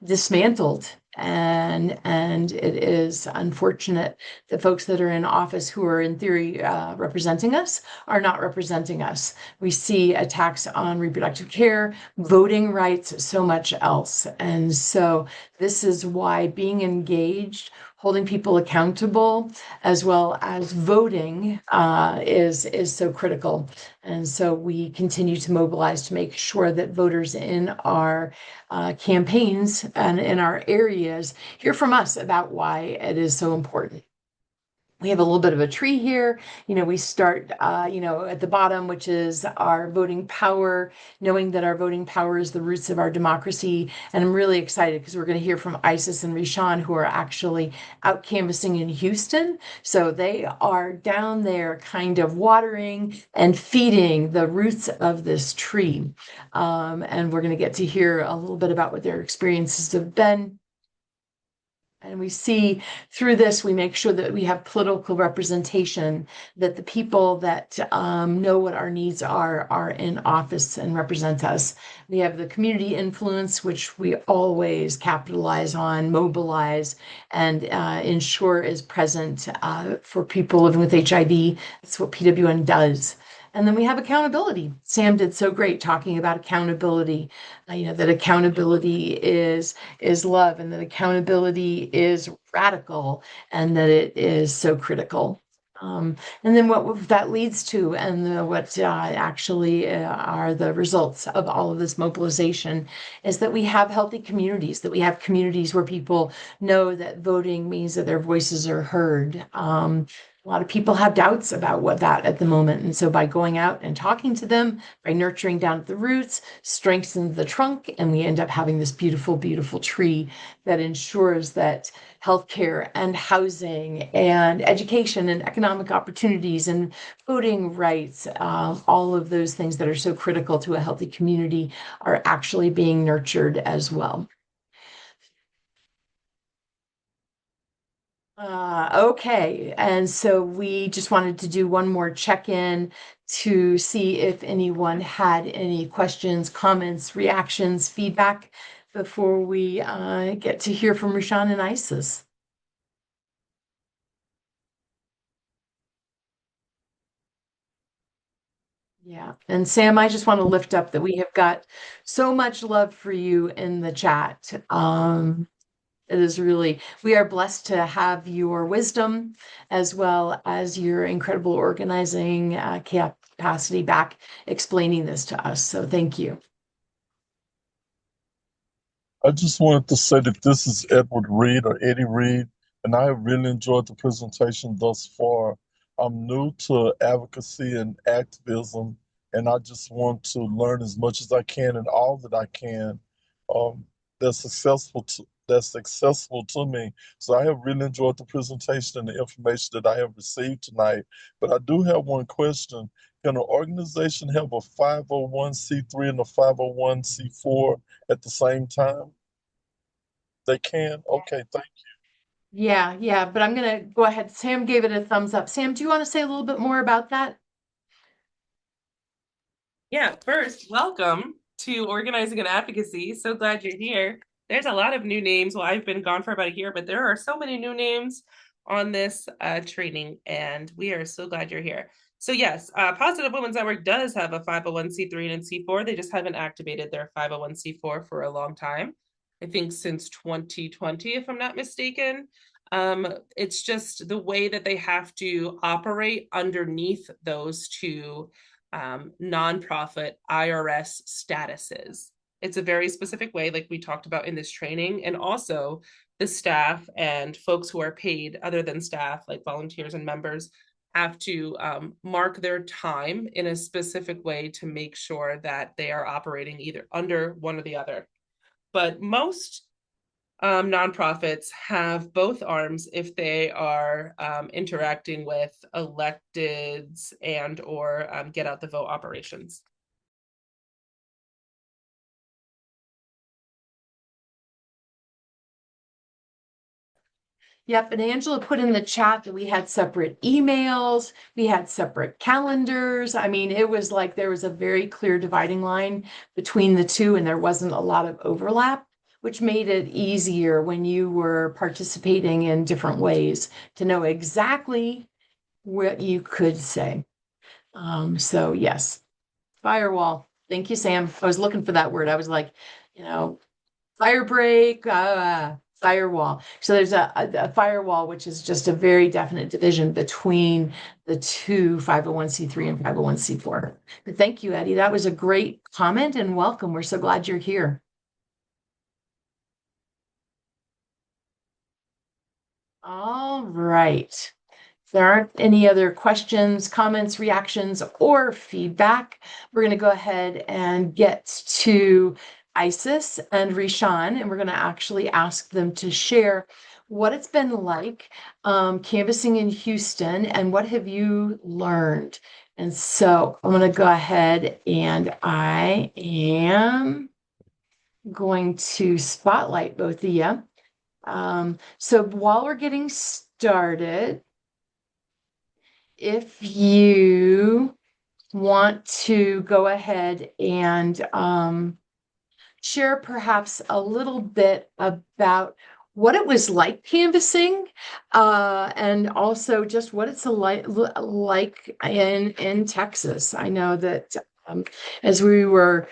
dismantled. And it is unfortunate that folks that are in office who are in theory representing us are not representing us. We see attacks on reproductive care, voting rights, so much else. And so this is why being engaged, holding people accountable, as well as voting is so critical. And so we continue to mobilize to make sure that voters in our campaigns and in our areas hear from us about why it is so important. We have a little bit of a tree here. We start, at the bottom, which is our voting power, knowing that our voting power is the roots of our democracy. And I'm really excited because we're going to hear from Isis and Rishan, who are actually out canvassing in Houston. So they are down there kind of watering and feeding the roots of this tree. And we're going to get to hear a little bit about what their experiences have been. And we see through this, we make sure that we have political representation, that the people that know what our needs are in office and represent us. We have the community influence, which we always capitalize on, mobilize, and ensure is present for people living with HIV. That's what PWN does. And then we have accountability. Sam did so great talking about accountability, that accountability is love, and that accountability is radical, and that it is so critical. And then what that leads to, and what actually are the results of all of this mobilization, is that we have healthy communities, that we have communities where people know that voting means that their voices are heard. A lot of people have doubts about what that at the moment. And so by going out and talking to them, by nurturing down at the roots, strengthens the trunk, and we end up having this beautiful, beautiful tree that ensures that healthcare and housing and education and economic opportunities and voting rights, all of those things that are so critical to a healthy community, are actually being nurtured as well. Okay, and so we just wanted to do one more check-in to see if anyone had any questions, comments, reactions, feedback before we get to hear from Rashawn and Isis. Yeah, and Sam, I just want to lift up that we have got so much love for you in the chat. It is really, we are blessed to have your wisdom as well as your incredible organizing capacity back explaining this to us. So thank you. I just wanted to say that this is Edward Reed or Eddie Reed, and I have really enjoyed the presentation thus far. I'm new to advocacy and activism, and I just want to learn as much as I can and all that I can um, that's accessible to me. So I have really enjoyed the presentation and the information that I have received tonight. But I do have one question. Can an organization have a 501c3 and a 501c4 at the same time? They can? Okay, thank you. Yeah, but I'm going to go ahead. Sam gave it a thumbs up. Sam, do you want to say a little bit more about that? Yeah, first, welcome to Organizing and Advocacy. So glad you're here. There's a lot of new names. Well, I've been gone for about a year, but there are so many new names on this training, and we are so glad you're here. So yes, Positive Women's Network does have a 501c3 and C4. They just haven't activated their 501c4 for a long time. I think since 2020, if I'm not mistaken. It's just the way that they have to operate underneath those two nonprofit IRS statuses. It's a very specific way, like we talked about in this training, and also the staff and folks who are paid other than staff, like volunteers and members, have to mark their time in a specific way to make sure that they are operating either under one or the other. But most nonprofits have both arms if they are interacting with electeds and or get out the vote operations. Yep, and Angela put in the chat that we had separate emails, we had separate calendars. I mean, it was like there was a very clear dividing line between the two, and there wasn't a lot of overlap, which made it easier when you were participating in different ways to know exactly what you could say. So yes, firewall. Thank you, Sam. I was looking for that word. I was like, fire break, firewall. So there's a firewall, which is just a very definite division between the two 501c3 and 501c4. But thank you, Eddie. That was a great comment and welcome. We're so glad you're here. All right. If there aren't any other questions, comments, reactions, or feedback, we're going to go ahead and get to Isis and Rishan, and we're going to actually ask them to share what it's been like canvassing in Houston and what have you learned. And so I'm going to go ahead and I am going to spotlight both of you. So while we're getting started, if you want to go ahead and share perhaps a little bit about what it was like canvassing, and also just what it's like in Texas. I know that as we were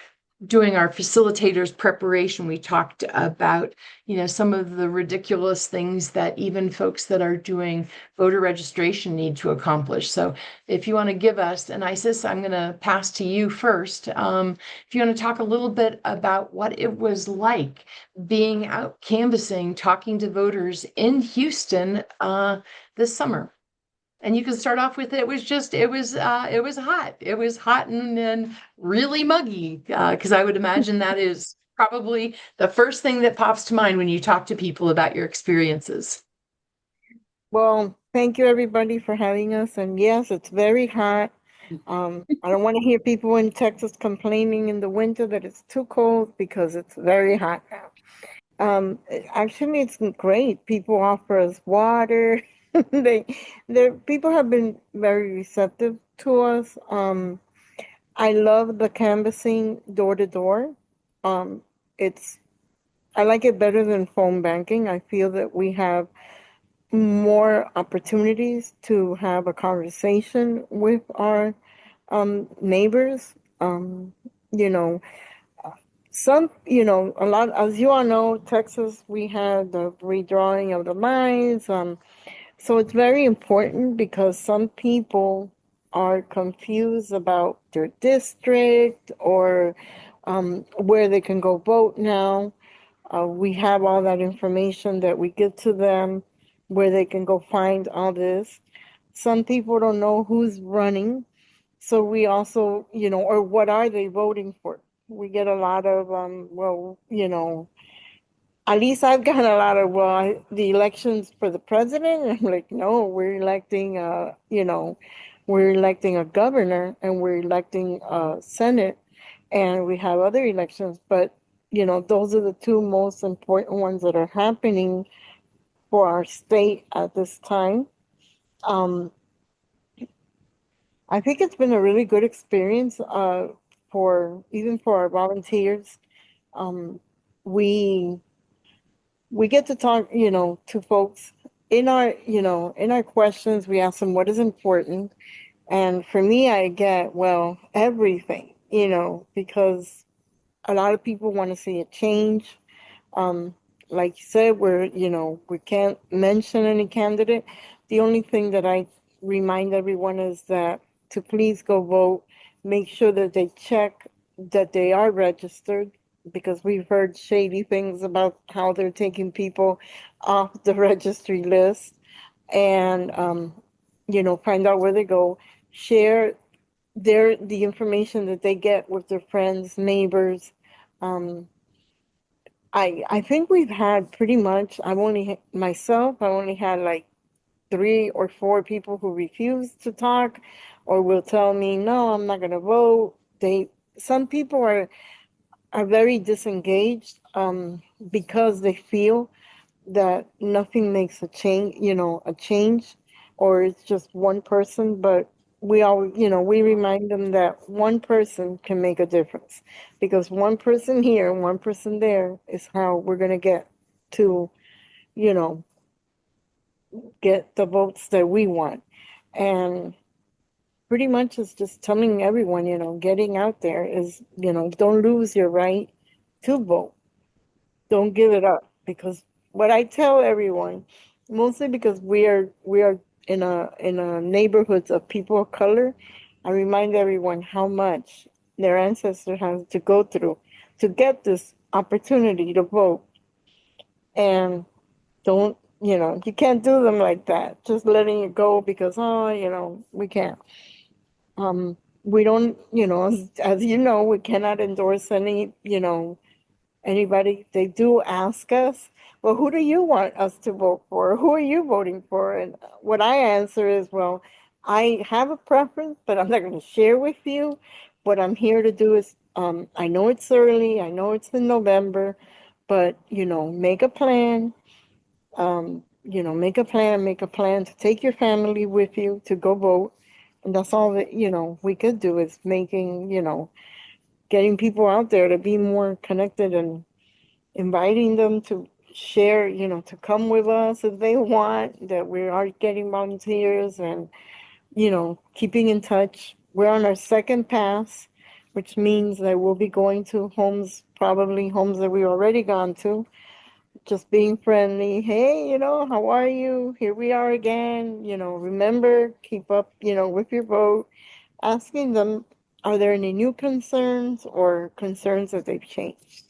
doing our facilitators preparation, we talked about, some of the ridiculous things that even folks that are doing voter registration need to accomplish. So if you want to give us, and Isis, I'm going to pass to you first. If you want to talk a little bit about what it was like being out canvassing, talking to voters in Houston this summer. And you can start off with it was hot. It was hot and really muggy, because I would imagine that is probably the first thing that pops to mind when you talk to people about your experiences. Well, thank you everybody for having us. And yes, it's very hot. I don't want to hear people in Texas complaining in the winter that it's too cold, because it's very hot now. Actually, it's great. People offer us water. They, people have been very receptive to us. I love the canvassing door to door. Um, it's I like it better than phone banking. I feel that we have more opportunities to have a conversation with our neighbors. You know, a lot, as you all know, Texas, we had the redrawing of the lines. So it's very important because some people are confused about their district or where they can go vote now. We have all that information that we give to them where they can go find all this. Some people don't know who's running. So we also, or what are they voting for? We get a lot of, at least I've gotten a lot of, the elections for the president. And I'm like, no, we're electing a governor and we're electing a senate and we have other elections. But, those are the two most important ones that are happening for our state at this time. Um, I think it's been a really good experience for even for our volunteers. Um, we we get to talk, to folks in our questions. We ask them what is important, and for me, I get everything, because a lot of people want to see a change. Um, like you said, we can't mention any candidate. The only thing that I remind everyone is that to please go vote, make sure that they check that they are registered because we've heard shady things about how they're taking people off the registry list and, find out where they go, share the information that they get with their friends, neighbors. Um, I think we've had pretty much, I've only had like 3 or 4 people who refuse to talk or will tell me, no, I'm not going to vote. Some people are very disengaged, because they feel that nothing makes a change, or it's just one person, but we remind them that one person can make a difference because one person here, one person there is how we're going to to, you know, get the votes that we want. And pretty much it's just telling everyone, getting out there is, don't lose your right to vote. Don't give it up because what I tell everyone, mostly because we are in a neighborhoods of people of color, I remind everyone how much their ancestors had to go through to get this opportunity to vote. And don't, you can't do them like that. Just letting it go because we can't. We don't, as you know, we cannot endorse anybody. They do ask us, well, who do you want us to vote for? Who are you voting for? And what I answer is, well, I have a preference, but I'm not going to share with you. What I'm here to do is, I know it's early, I know it's in November, but, make a plan. Make a plan to take your family with you to go vote. And that's all that, we could do is getting people out there to be more connected and inviting them to share, to come with us if they want, that we are getting volunteers and, keeping in touch. We're on our second pass, which means that we'll be going to homes, probably homes that we've already gone to, just being friendly. Hey, how are you? Here we are again. Remember, keep up, with your vote. Asking them, are there any new concerns or concerns that they've changed?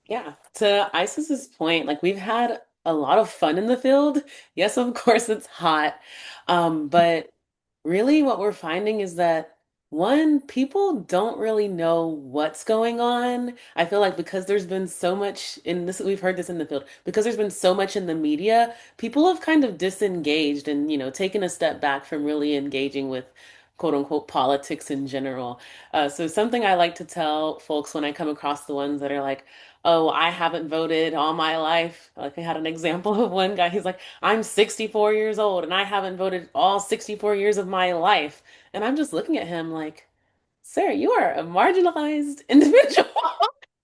Yeah, to Isis's point, like we've had a lot of fun in the field. Yes, of course it's hot. But really what we're finding is that one, people don't really know what's going on. I feel like because there's been so much in this, we've heard this in the field, because there's been so much in the media, people have kind of disengaged and, taken a step back from really engaging with quote unquote politics in general. So something I like to tell folks when I come across the ones that are like, oh, I haven't voted all my life. Like I had an example of one guy, he's like, I'm 64 years old and I haven't voted all 64 years of my life. And I'm just looking at him like, sir, you are a marginalized individual.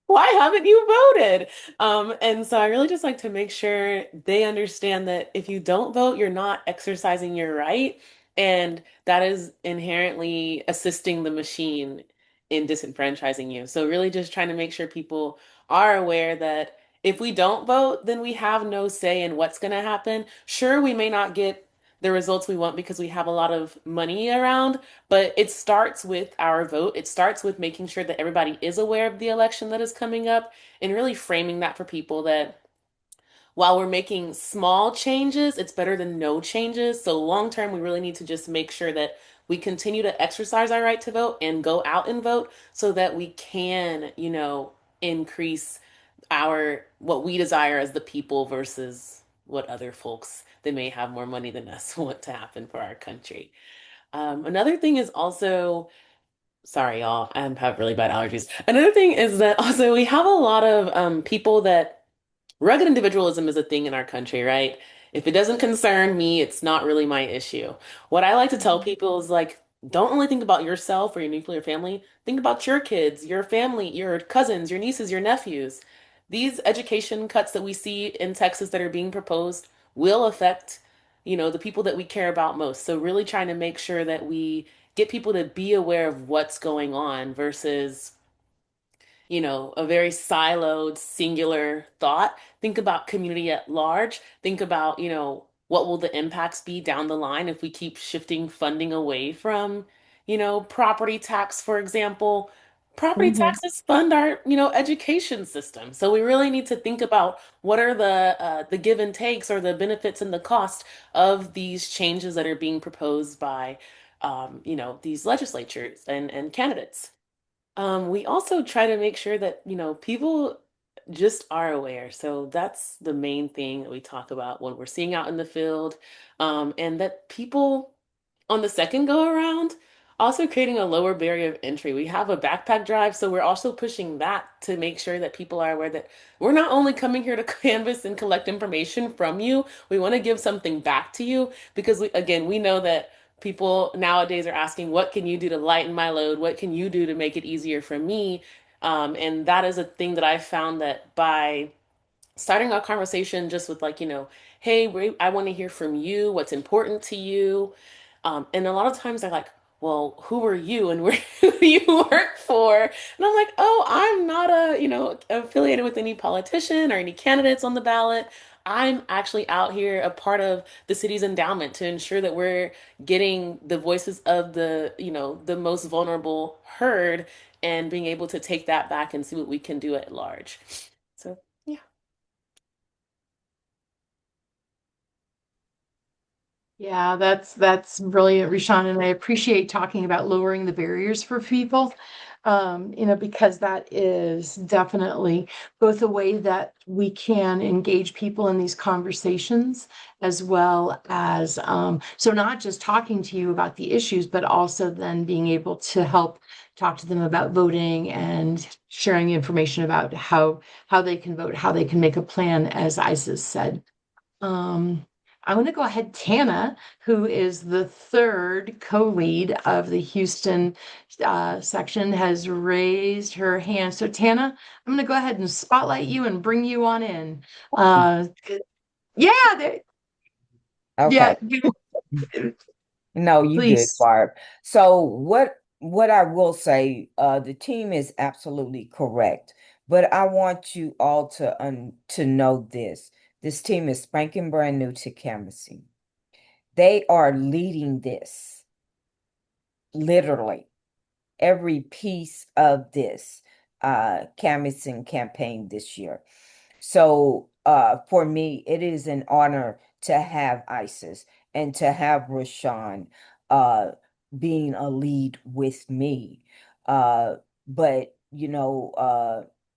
Why haven't you voted? And so I really just like to make sure they understand that if you don't vote, you're not exercising your right. And that is inherently assisting the machine in disenfranchising you. So really just trying to make sure people are aware that if we don't vote, then we have no say in what's going to happen. Sure, we may not get the results we want because we have a lot of money around, but it starts with our vote. It starts with making sure that everybody is aware of the election that is coming up and really framing that for people that while we're making small changes, it's better than no changes. So long term, we really need to just make sure that we continue to exercise our right to vote and go out and vote so that we can, increase our what we desire as the people versus what other folks that may have more money than us want to happen for our country. Another thing is also, sorry, y'all, I have really bad allergies. Another thing is that also we have a lot of people that rugged individualism is a thing in our country, right? If it doesn't concern me, it's not really my issue. What I like to tell people is like, don't only think about yourself or your nuclear family, think about your kids, your family, your cousins, your nieces, your nephews. These education cuts that we see in Texas that are being proposed will affect, the people that we care about most. So really trying to make sure that we get people to be aware of what's going on versus a very siloed, singular thought. Think about community at large. Think about, what will the impacts be down the line if we keep shifting funding away from, property tax, for example. Property Mhm. taxes fund our, education system. So we really need to think about what are the give and takes or the benefits and the cost of these changes that are being proposed by, these legislatures and candidates. We also try to make sure that, people just are aware. So that's the main thing that we talk about when we're seeing out in the field. And that people on the second go around, also creating a lower barrier of entry. We have a backpack drive, so we're also pushing that to make sure that people are aware that we're not only coming here to canvas and collect information from you, we want to give something back to you because again, we know that people nowadays are asking, what can you do to lighten my load? What can you do to make it easier for me? And that is a thing that I found that by starting our conversation just with like, hey, I want to hear from you. What's important to you? And a lot of times they're like, well, who are you and where do you work for? And I'm like, oh, I'm not affiliated with any politician or any candidates on the ballot. I'm actually out here a part of the city's endowment to ensure that we're getting the voices of the most vulnerable heard and being able to take that back and see what we can do at large. So, yeah. Yeah, that's brilliant, Rishan, and I appreciate talking about lowering the barriers for people. Because that is definitely both a way that we can engage people in these conversations, as well as so not just talking to you about the issues, but also then being able to help talk to them about voting and sharing information about how they can vote, how they can make a plan, as Isis said. Um, I want to go ahead. Tana, who is the third co-lead of the Houston section, has raised her hand. So Tana, I'm going to go ahead and spotlight you and bring you on in. Uh, yeah, Okay. yeah, No, you good, please. Barb. So what I will say, the team is absolutely correct, but I want you all to know this. This team is spanking brand new to canvassing. They are leading this, literally every piece of this canvassing campaign this year. So for me, it is an honor to have Isis and to have Rashawn uh, being a lead with me. Uh, but,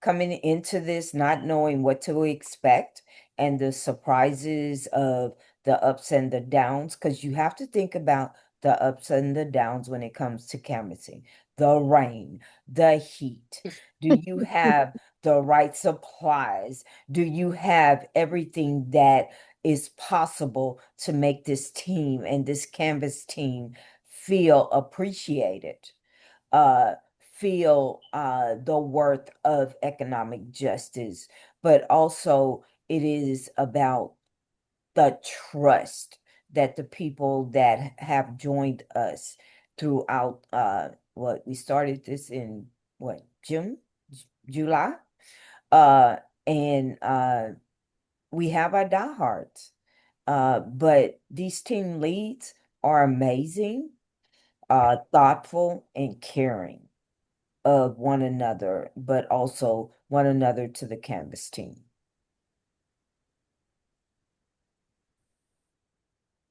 coming into this, not knowing what to expect and the surprises of the ups and the downs, because you have to think about the ups and the downs when it comes to canvassing, the rain, the heat. Do you have the right supplies? Do you have everything that is possible to make this team and this Canvas team feel appreciated, feel the worth of economic justice, but also it is about the trust that the people that have joined us throughout what we started this in what June, July, uh, and we have our diehards, but these team leads are amazing, thoughtful, and caring of one another, but also one another to the Canvas team.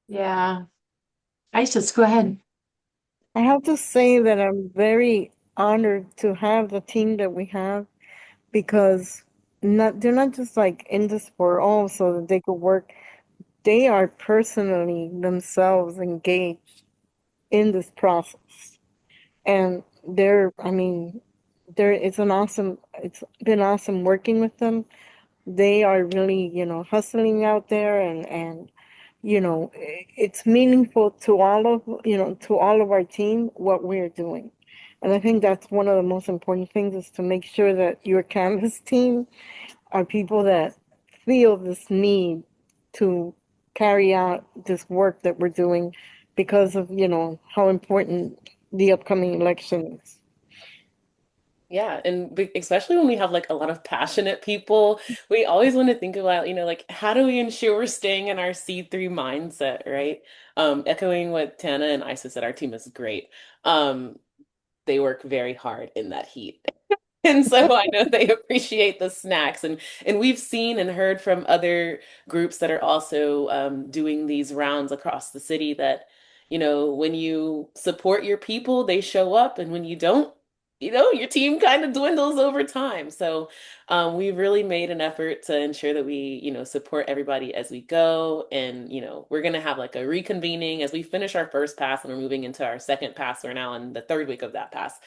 Yeah. Isis, go ahead. I have to say that I'm very honored to have the team that we have because they're not just like in this for all so that they could work. They are personally themselves engaged in this process. And it's been awesome working with them. They are really, hustling out there and it's meaningful to all of our team what we're doing. And I think that's one of the most important things is to make sure that your Canvas team are people that feel this need to carry out this work that we're doing because of, how important the upcoming election is. Yeah, and especially when we have like a lot of passionate people, we always want to think about, like how do we ensure we're staying in our C3 mindset, right? Echoing what Tana and Isa said, our team is great. They work very hard in that heat. And so I know they appreciate the snacks, and we've seen and heard from other groups that are also doing these rounds across the city that, when you support your people, they show up, and when you don't, your team kind of dwindles over time. So we've really made an effort to ensure that we, support everybody as we go, and we're gonna have like a reconvening as we finish our first pass, and we're moving into our second pass. We're now in the third week of that pass.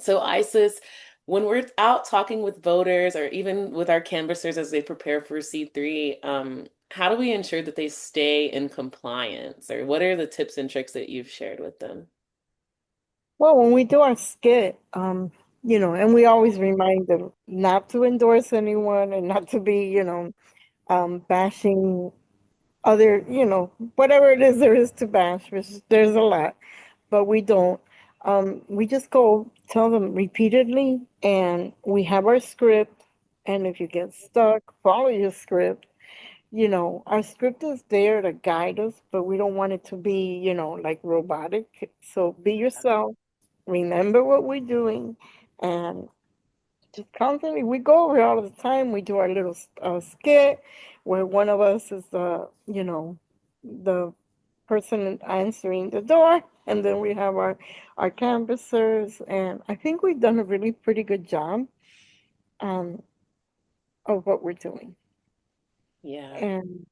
So Isis, when we're out talking with voters or even with our canvassers as they prepare for C3, how do we ensure that they stay in compliance? Or what are the tips and tricks that you've shared with them? Well, when we do our skit, and we always remind them not to endorse anyone and not to be, bashing other, whatever it is there is to bash, which there's a lot, but we don't. We just go tell them repeatedly, and we have our script. And if you get stuck, follow your script. Our script is there to guide us, but we don't want it to be, like robotic. So be yourself, remember what we're doing, and just constantly, we go over it all the time. We do our little skit where one of us is the person answering the door, and then we have our canvassers, and I think we've done a really pretty good job um, of what we're doing. Yeah, And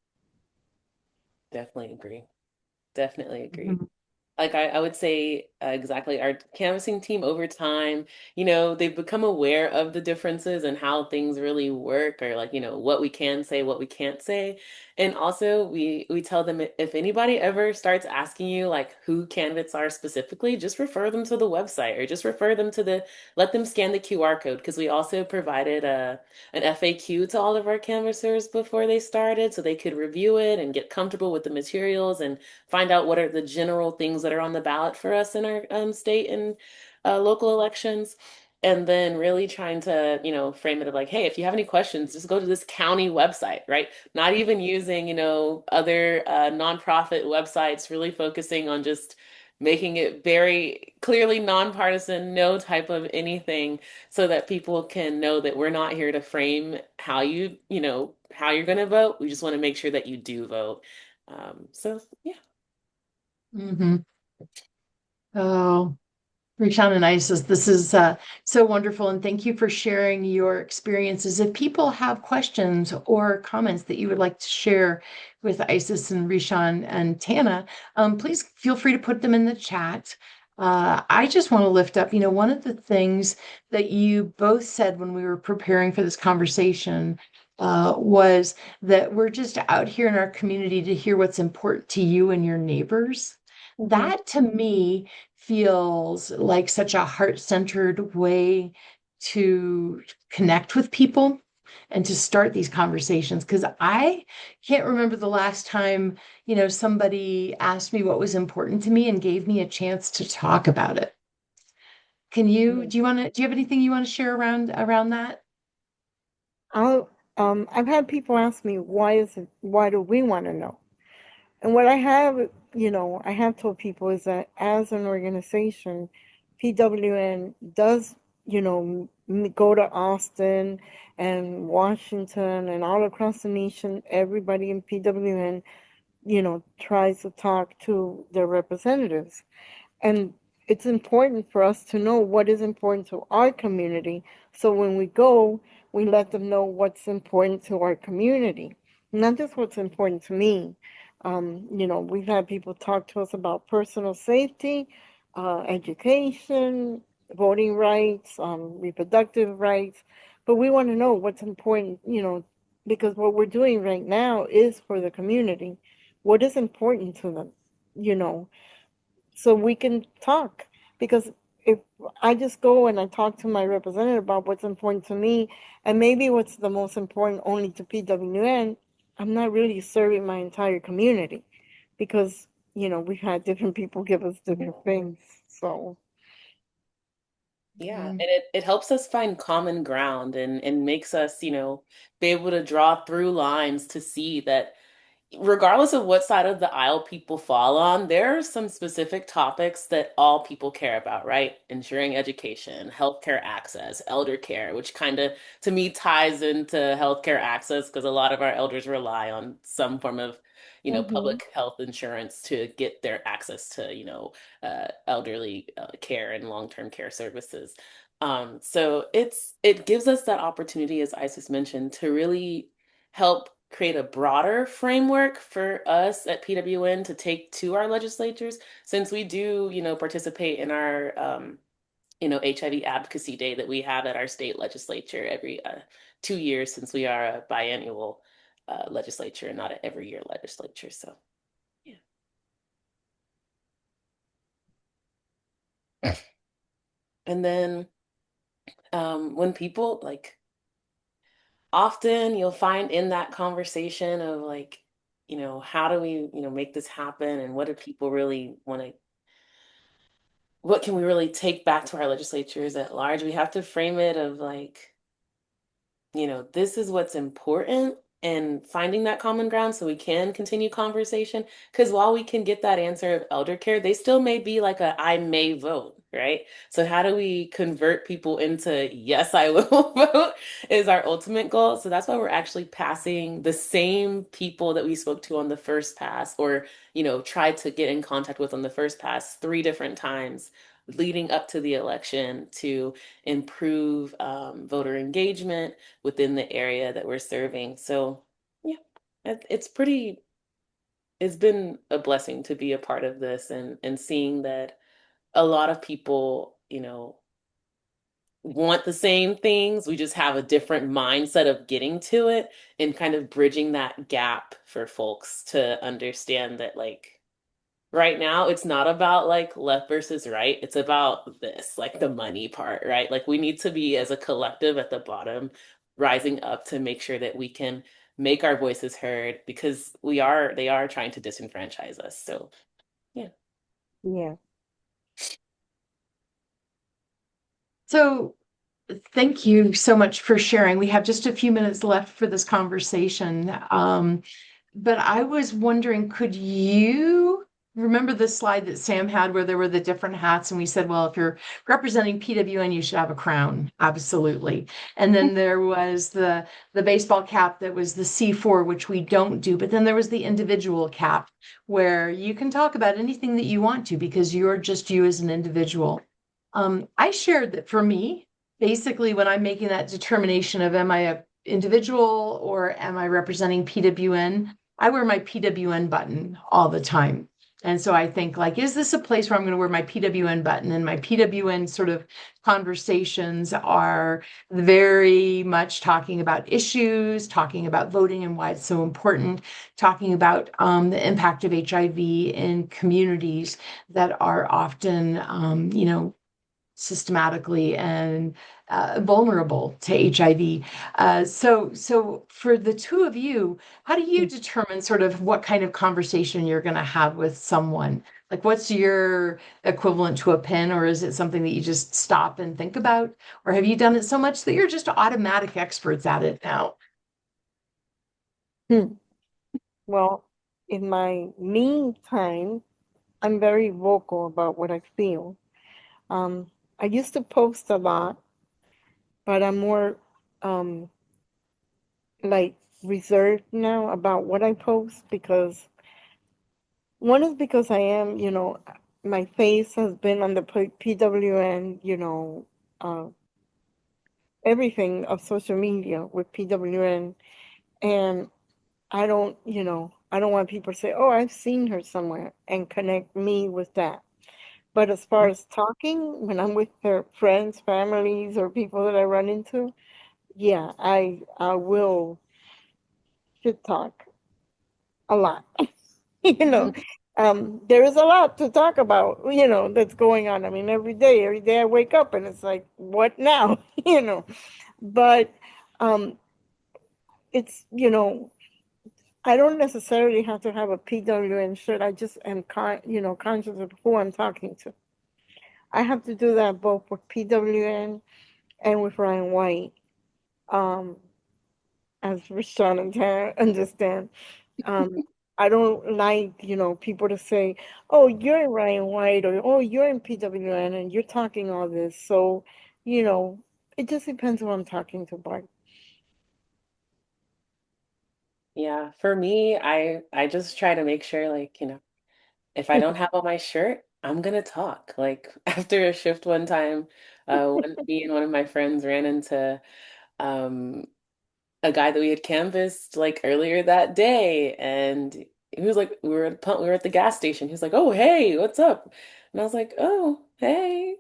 definitely agree. Definitely agree. Mhm. Like I would say exactly our canvassing team over time, they've become aware of the differences and how things really work, or like, what we can say, what we can't say. And also we tell them if anybody ever starts asking you like who candidates are specifically, just refer them to the website or just refer them to let them scan the QR code, because we also provided an FAQ to all of our canvassers before they started so they could review it and get comfortable with the materials and find out what are the general things that are on the ballot for us in our state and local elections. And then really trying to, frame it of like, hey, if you have any questions, just go to this county website, right? Not even using, other nonprofit websites, really focusing on just making it very clearly nonpartisan, no type of anything, so that people can know that we're not here to frame how how you're going to vote. We just want to make sure that you do vote. So yeah. Mhm. Oh, Rishan and Isis, this is so wonderful, and thank you for sharing your experiences. If people have questions or comments that you would like to share with Isis and Rishan and Tana, please feel free to put them in the chat. I just want to lift up, one of the things that you both said when we were preparing for this conversation was that we're just out here in our community to hear what's important to you and your neighbors. That to me feels like such a heart-centered way to connect with people and to start these conversations. Because I can't remember the last time, somebody asked me what was important to me and gave me a chance to talk about it. Do you have anything you want to share around that? I've had people ask me why do we want to know? And what I have told people is that as an organization, PWN does, go to Austin and Washington and all across the nation. Everybody in PWN, tries to talk to their representatives. And it's important for us to know what is important to our community. So when we go, we let them know what's important to our community, not just what's important to me. We've had people talk to us about personal safety, education, voting rights, reproductive rights, but we want to know what's important, because what we're doing right now is for the community. What is important to them, you know? So we can talk. Because if I just go and I talk to my representative about what's important to me, and maybe what's the most important only to PWN, I'm not really serving my entire community because, we've had different people give us different things. So, Yeah, and it helps us find common ground and makes us, be able to draw through lines to see that regardless of what side of the aisle people fall on, there are some specific topics that all people care about, right? Ensuring education, healthcare access, elder care, which kind of, to me, ties into healthcare access because a lot of our elders rely on some form of, public health insurance to get their access to, elderly care and long-term care services. So it gives us that opportunity, as Isis mentioned, to really help create a broader framework for us at PWN to take to our legislatures, since we do, participate in our, HIV advocacy day that we have at our state legislature every 2 years, since we are a biannual legislature and not an every year legislature. So, yeah. And then when people often you'll find in that conversation of how do we, make this happen and what do people really want to, what can we really take back to our legislatures at large? We have to frame it of this is what's important and finding that common ground so we can continue conversation. Because while we can get that answer of elder care, they still may be like I may vote, right? So how do we convert people into yes, I will vote is our ultimate goal. So that's why we're actually passing the same people that we spoke to on the first pass or, tried to get in contact with on the first pass 3 different times leading up to the election to improve voter engagement within the area that we're serving. So, yeah, it's been a blessing to be a part of this and seeing that a lot of people, want the same things. We just have a different mindset of getting to it and kind of bridging that gap for folks to understand that right now it's not about left versus right. It's about this, the money part, right? We need to be as a collective at the bottom, rising up to make sure that we can make our voices heard because they are trying to disenfranchise us. So, yeah. yeah. So thank you so much for sharing. We have just a few minutes left for this conversation. But I was wondering, could you remember the slide that Sam had where there were the different hats? And we said, well, if you're representing PWN, you should have a crown. Absolutely. And then there was the baseball cap that was the C4, which we don't do. But then there was the individual cap where you can talk about anything that you want to because you're just you as an individual. I shared that for me, basically, when I'm making that determination of am I a individual or am I representing PWN, I wear my PWN button all the time. And so I think, like, is this a place where I'm going to wear my PWN button? And my PWN sort of conversations are very much talking about issues, talking about voting and why it's so important, talking about the impact of HIV in communities that are often, systematically and vulnerable to HIV. So for the two of you, how do you determine sort of what kind of conversation you're going to have with someone? Like, what's your equivalent to a pen, or is it something that you just stop and think about? Or have you done it so much that you're just automatic experts at it now? Hmm. Well, in my meantime, I'm very vocal about what I feel. I used to post a lot, but I'm more um, like reserved now about what I post because one is because I am, my face has been on the PWN, uh, everything of social media with PWN, and I don't want people to say, "Oh, I've seen her somewhere," and connect me with that. But as far as talking, when I'm with their friends, families, or people that I run into, yeah, I will shit talk a lot. You know, there is a lot to talk about, that's going on. I mean, every day I wake up and it's like, what now? But um, it's, I don't necessarily have to have a PWN shirt. I just am, conscious of who I'm talking to. I have to do that both with PWN and with Ryan White. Um, as Rashawn and Tara understand. Um, I don't like, people to say, "Oh, you're in Ryan White," or "Oh, you're in PWN and you're talking all this." So, you know, it just depends who I'm talking to, Bart. Yeah, for me, I just try to make sure like, if I don't have on my shirt, I'm gonna talk. Like after a shift one time, me and one of my friends ran into um a guy that we had canvassed like earlier that day, and he was like, we were at the gas station. He was like, "Oh, hey, what's up?" And I was like, "Oh, hey,"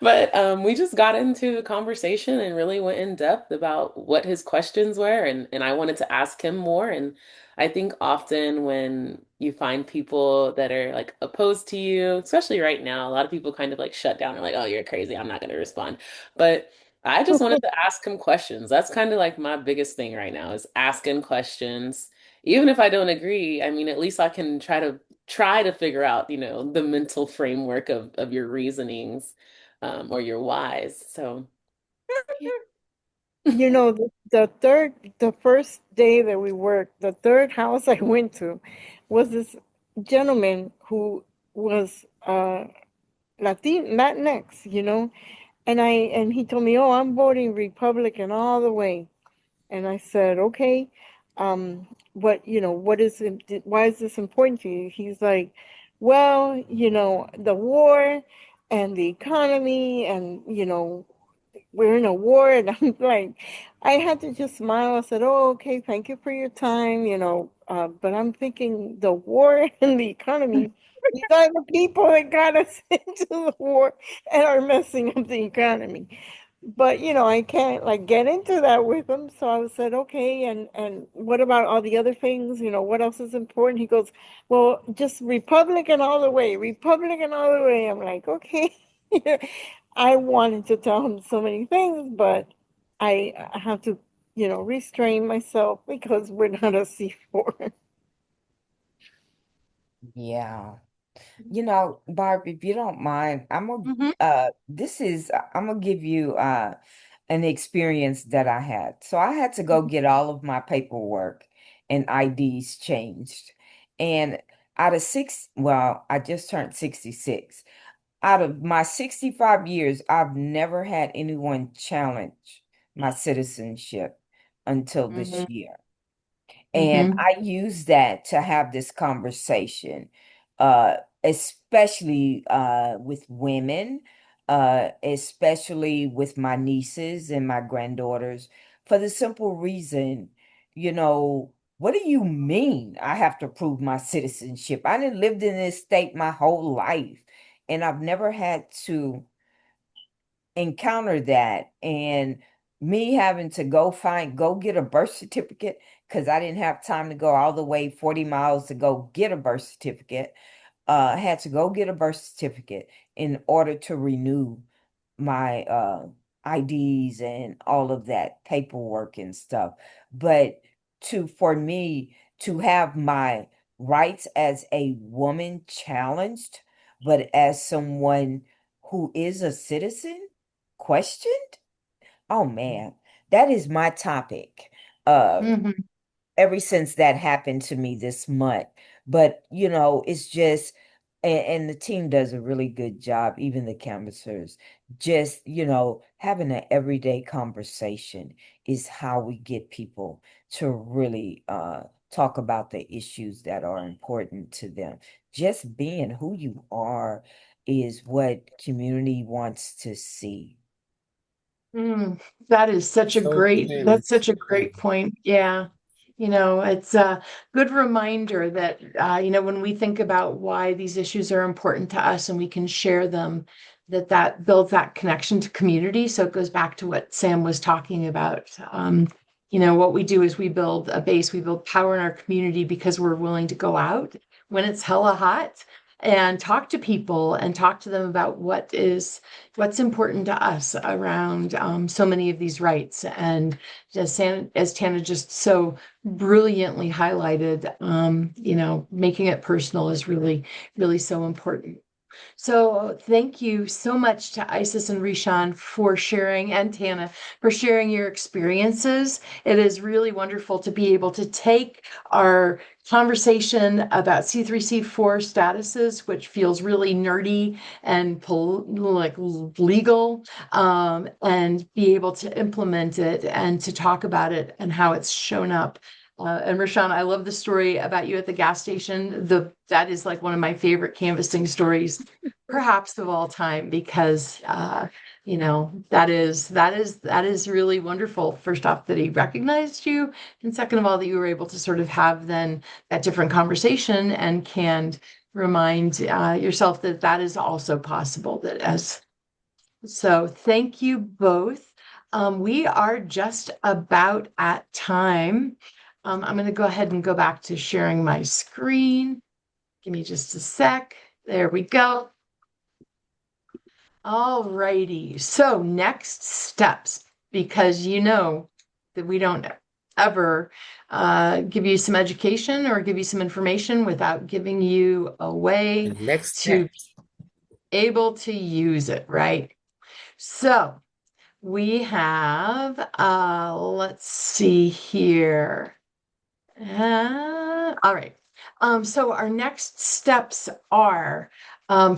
But we just got into a conversation and really went in depth about what his questions were, and I wanted to ask him more. And I think often when you find people that are like opposed to you, especially right now, a lot of people kind of like shut down and like, "Oh, you're crazy. I'm not going to respond." But I just wanted to ask him questions. That's kind of like my biggest thing right now is asking questions. Even if I don't agree, I mean, at least I can try to figure out, the mental framework of your reasonings, or your whys. So, yeah. The first day that we worked, the third house I went to was this gentleman who was Latinx, and he told me, "Oh, I'm voting Republican all the way." And I said, "Okay, why is this important to you?" He's like, "Well, the war and the economy and, we're in a war." And I'm like, I had to just smile. I said, "Oh, okay, thank you for your time, but I'm thinking the war and the economy, these are the people that got us into the war and are messing up the economy." But I can't like get into that with him. So I said, "Okay, and what about all the other things? What else is important?" He goes, "Well, just Republican all the way, Republican all the way." I'm like, "Okay." I wanted to tell him so many things, but I have to, restrain myself because we're not a C4. Yeah. Barb, if you don't mind, Mhm. I'm gonna give you an experience that I had. So I had to go get all of my paperwork and IDs changed. And I just turned 66. Out of my 65 years, I've never had anyone challenge my citizenship until this Mhm. year. And Mhm. I use that to have this conversation, especially with women, especially with my nieces and my granddaughters, for the simple reason, you know, What do you mean I have to prove my citizenship? I didn't lived in this state my whole life, and I've never had to encounter that. And me having to go get a birth certificate because I didn't have time to go all the way 40 miles to go get a birth certificate. Had to go get a birth certificate in order to renew my IDs and all of that paperwork and stuff. But for me to have my rights as a woman challenged, but as someone who is a citizen questioned, oh man, that is my topic. Mhm. Ever since that happened to me this month. But it's just, and the team does a really good job, even the canvassers, just having an everyday conversation is how we get people to really talk about the issues that are important to them. Just being who you are is what community wants to see. That is such a So great, true. that's such a great point. Yeah. It's a good reminder that, when we think about why these issues are important to us and we can share them, that builds that connection to community. So it goes back to what Sam was talking about. What we do is we build a base, we build power in our community because we're willing to go out when it's hella hot and talk to people and talk to them about what's important to us around so many of these rights. And as Tana just so brilliantly highlighted, making it personal is really, really so important. So thank you so much to Isis and Rishan for sharing, and Tana for sharing your experiences. It is really wonderful to be able to take our conversation about C3, C4 statuses, which feels really nerdy and like legal, and be able to implement it and to talk about it and how it's shown up. And Rashawn, I love the story about you at the gas station. That is like one of my favorite canvassing stories, perhaps of all time, because that is really wonderful. First off, that he recognized you, and second of all, that you were able to sort of have then that different conversation and can remind yourself that that is also possible. So thank you both. We are just about at time. I'm going to go ahead and go back to sharing my screen. Give me just a sec. There we go. All righty. So next steps, because that we don't ever give you some education or give you some information without giving you a way The next to step. be able to use it, right? So we have, let's see here. All right. So our next steps are,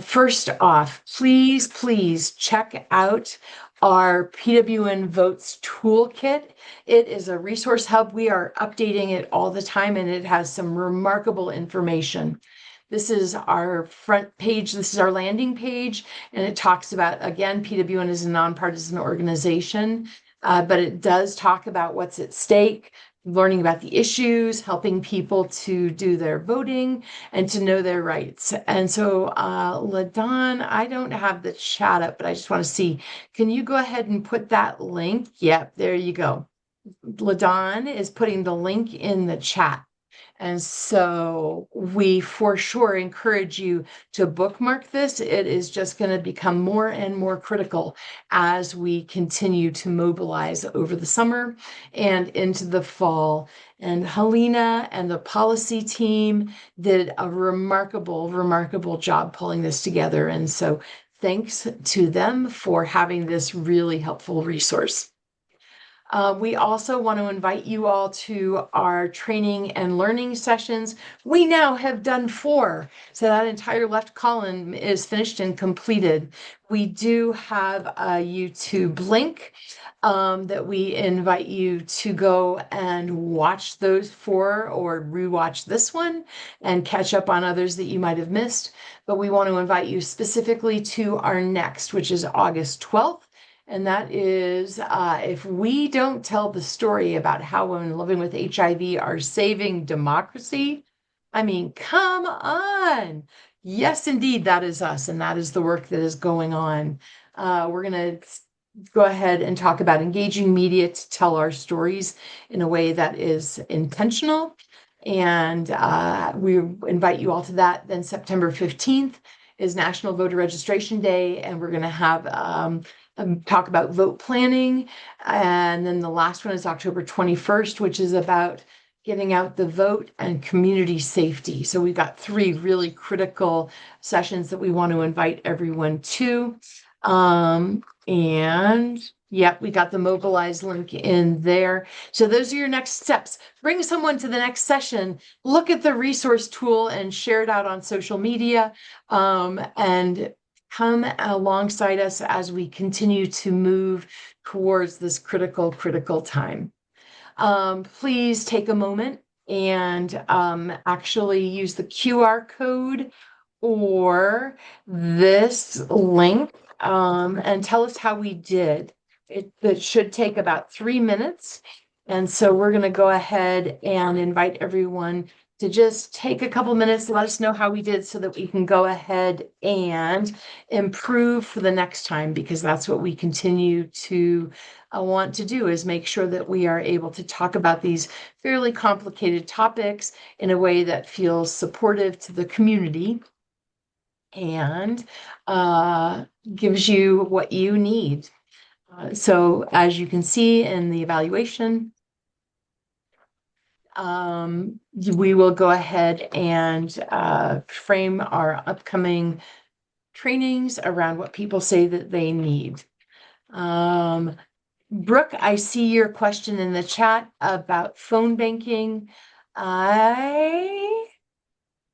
first off, please check out our PWN Votes Toolkit. It is a resource hub. We are updating it all the time, and it has some remarkable information. This is our front page. This is our landing page, and it talks about, again, PWN is a nonpartisan organization, but it does talk about what's at stake, learning about the issues, helping people to do their voting and to know their rights. And so, LaDon, I don't have the chat up, but I just want to see, can you go ahead and put that link? Yep, there you go. LaDon is putting the link in the chat. And so we for sure encourage you to bookmark this. It is just going to become more and more critical as we continue to mobilize over the summer and into the fall. And Helena and the policy team did a remarkable job pulling this together. And so thanks to them for having this really helpful resource. We also want to invite you all to our training and learning sessions. We now have done 4, so that entire left column is finished and completed. We do have a YouTube link that we invite you to go and watch those 4 or rewatch this one and catch up on others that you might have missed. But we want to invite you specifically to our next, which is August 12th. And that is if we don't tell the story about how women living with HIV are saving democracy, I mean, come on. Yes, indeed, that is us, and that is the work that is going on. We're going to go ahead and talk about engaging media to tell our stories in a way that is intentional. And we invite you all to that. Then September 15th is National Voter Registration Day, and we're going to have talk about vote planning. And then the last one is October 21st, which is about getting out the vote and community safety. So we've got 3 really critical sessions that we want to invite everyone to. And yep, we got the Mobilize link in there. So those are your next steps. Bring someone to the next session, look at the resource tool and share it out on social media, and come alongside us as we continue to move towards this critical time. Please take a moment and actually use the QR code or this link and tell us how we did. It should take about 3 minutes. And so we're going to go ahead and invite everyone to just take a couple minutes, let us know how we did so that we can go ahead and improve for the next time, because that's what we continue to want to do, is make sure that we are able to talk about these fairly complicated topics in a way that feels supportive to the community and gives you what you need. So as you can see in the evaluation, we will go ahead and frame our upcoming trainings around what people say that they need. Brooke, I see your question in the chat about phone banking. I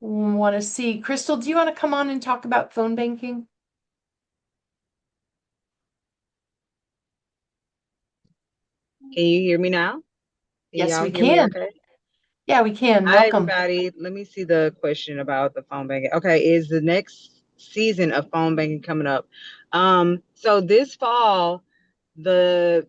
want to see, Crystal, do you want to come on and talk about phone banking? Can you hear me now? Yes, we Hear me can. okay? Yeah, we can. Hi, Welcome. everybody. Let me see the question about the phone banking. Okay, is the next season of phone banking coming up? So this fall, the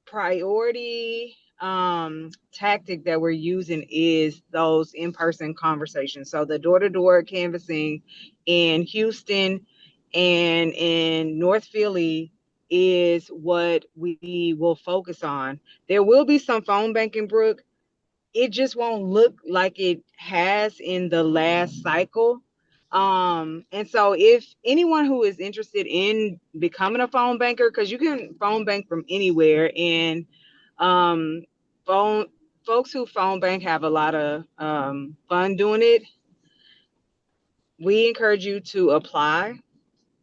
priority tactic that we're using is those in-person conversations. So the door-to-door canvassing in Houston and in North Philly is what we will focus on. There will be some phone banking, Brooke. It just won't look like it has in the last cycle. And so if anyone who is interested in becoming a phone banker, because you can phone bank from anywhere, and folks who phone bank have a lot of fun doing it, we encourage you to apply.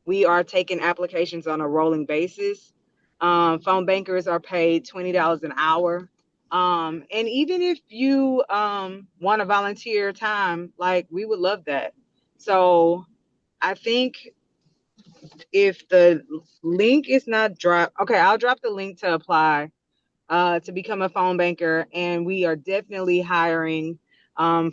We are taking applications on a rolling basis. Phone bankers are paid $20 an hour. And even if you want to volunteer time, like, we would love that. So I think if the link is not dropped, okay, I'll drop the link to apply to become a phone banker. And we are definitely hiring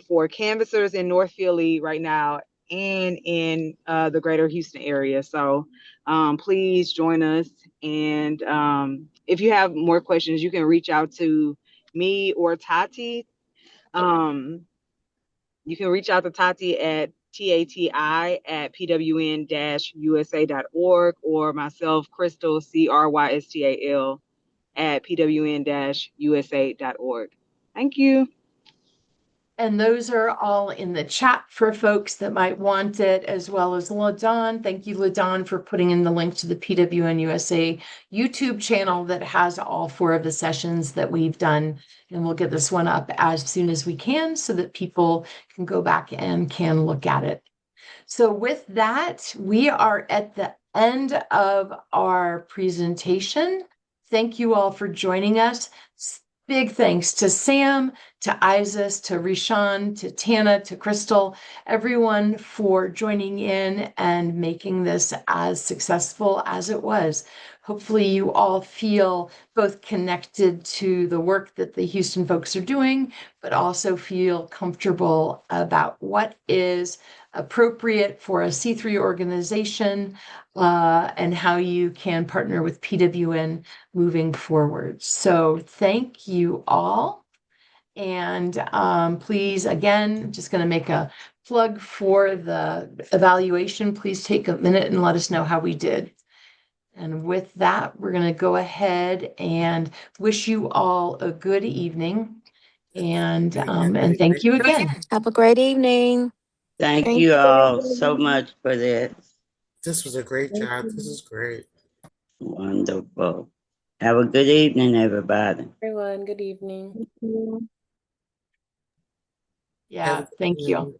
for canvassers in North Philly right now and in the greater Houston area. So please join us. And if you have more questions, you can reach out to me or Tati. You can reach out to Tati at TATI@PWN-USA.org, or myself, Crystal, CRYSTAL, at PWN-USA.org. Thank you. And those are all in the chat for folks that might want it, as well as LaDon. Thank you, LaDon, for putting in the link to the PWN-USA YouTube channel that has all 4 of the sessions that we've done. And we'll get this one up as soon as we can so that people can go back and can look at it. So with that, we are at the end of our presentation. Thank you all for joining us. Big thanks to Sam, to Isis, to Rishan, to Tana, to Crystal, everyone for joining in and making this as successful as it was. Hopefully you all feel both connected to the work that the Houston folks are doing, but also feel comfortable about what is appropriate for a C3 organization and how you can partner with PWN moving forward. So thank you all. And please, again, just going to make a plug for the evaluation. Please take a minute and let us know how we did. And with that, we're going to go ahead and wish you all a good evening. And thank you again. Have a great evening. Thank you all so much for this. This was a great job. This is great. Wonderful. Have a good evening, everybody. Everyone, good evening. Yeah, thank you.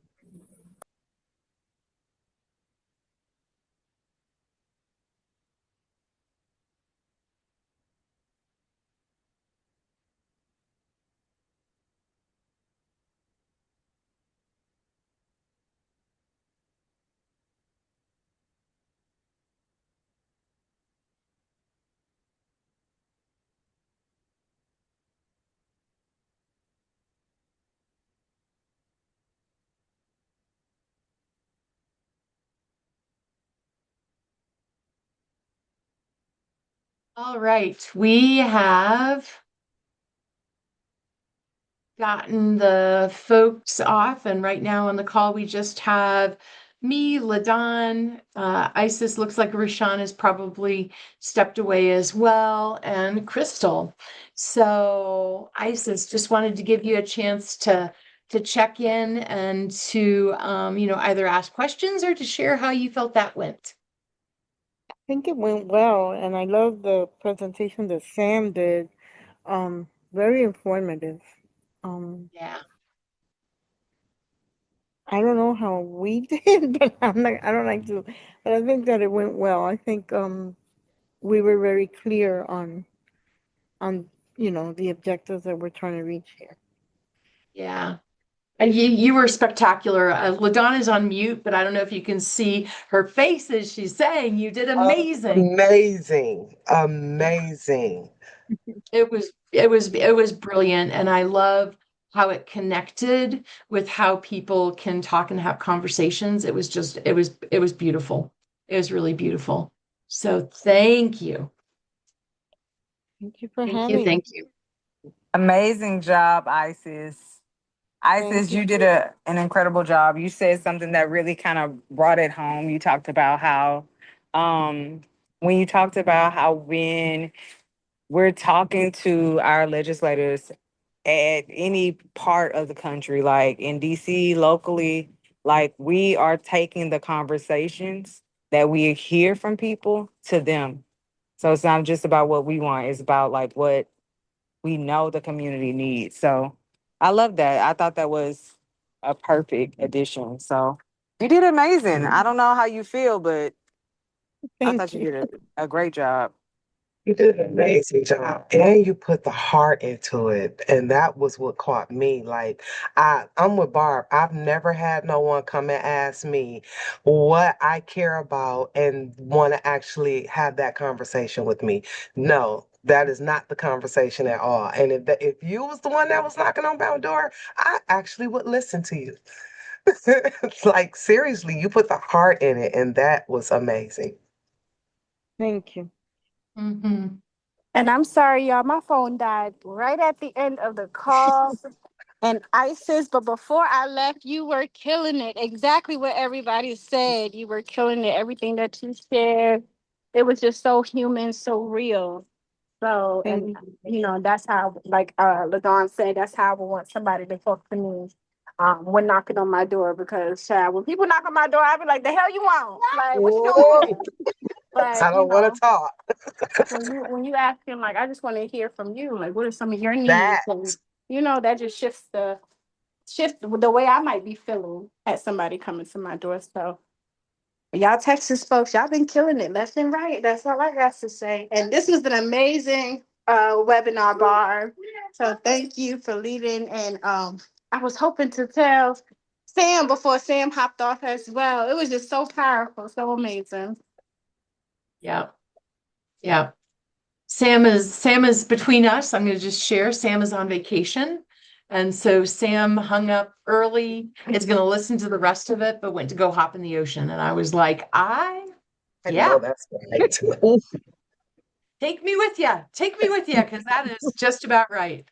All right, we have gotten the folks off, and right now on the call we just have me, LaDon, Isis looks like Rashawn has probably stepped away as well, and Crystal. So Isis, just wanted to give you a chance to check in and to either ask questions or to share how you felt that went. I think it went well, and I love the presentation that Sam did. Very informative. Yeah. I don't know how we did, but I don't like to, but I think that it went well. I think we were very clear on the objectives that we're trying to reach here. Yeah. And you were spectacular. LaDonna's on mute, but I don't know if you can see her face as she's saying you did amazing. Amazing. It was brilliant, and I love how it connected with how people can talk and have conversations. It was beautiful. It was really beautiful. So thank you. Thank you for Thank having you. us. Thank you. Amazing job, Isis. Isis, you did an incredible job. You said something that really kind of brought it home. You talked about how, when you talked about how when we're talking to our legislators at any part of the country, like in DC, locally, like we are taking the conversations that we hear from people to them. So it's not just about what we want, it's about like what we know the community needs. So I love that. I thought that was a perfect addition. So you did amazing. I don't know how you feel, but I thought you did a great job. You did an amazing job. And you put the heart into it. And that was what caught me. Like I'm with Barb. I've never had no one come and ask me what I care about and want to actually have that conversation with me. No, that is not the conversation at all. And if you was the one that was knocking on my door, I actually would listen to you. It's like seriously, you put the heart in it, and that was amazing. Thank you. Mm-hmm. And I'm sorry, y'all. My phone died right at the end of the call. And Isis, but before I left, you were killing it. Exactly what everybody said. You were killing it. Everything that you shared, it was just so human, so real. So, and that's how, like LaDon said, that's how I would want somebody to talk to me when knocking on my door. Because, child, when people knock on my door, I be like, "The hell you want? Like, what you doing?" But I don't want to talk. when you ask him, like, I just want to hear from you. Like, what are some of your needs? That. And that just shifts the way I might be feeling at somebody coming to my door. So y'all Texas folks, y'all been killing it left and right. That's all I got to say. And this was an amazing webinar, Barb. So thank you for leading. And I was hoping to tell Sam before Sam hopped off as well. It was just so powerful, so amazing. Yeah. Yeah. Sam is between us. I'm going to just share. Sam is on vacation. And so Sam hung up early, is going to listen to the rest of it, but went to go hop in the ocean. And I was like, I yeah, know that's right. take me with you. Take me with you, because that is just about right.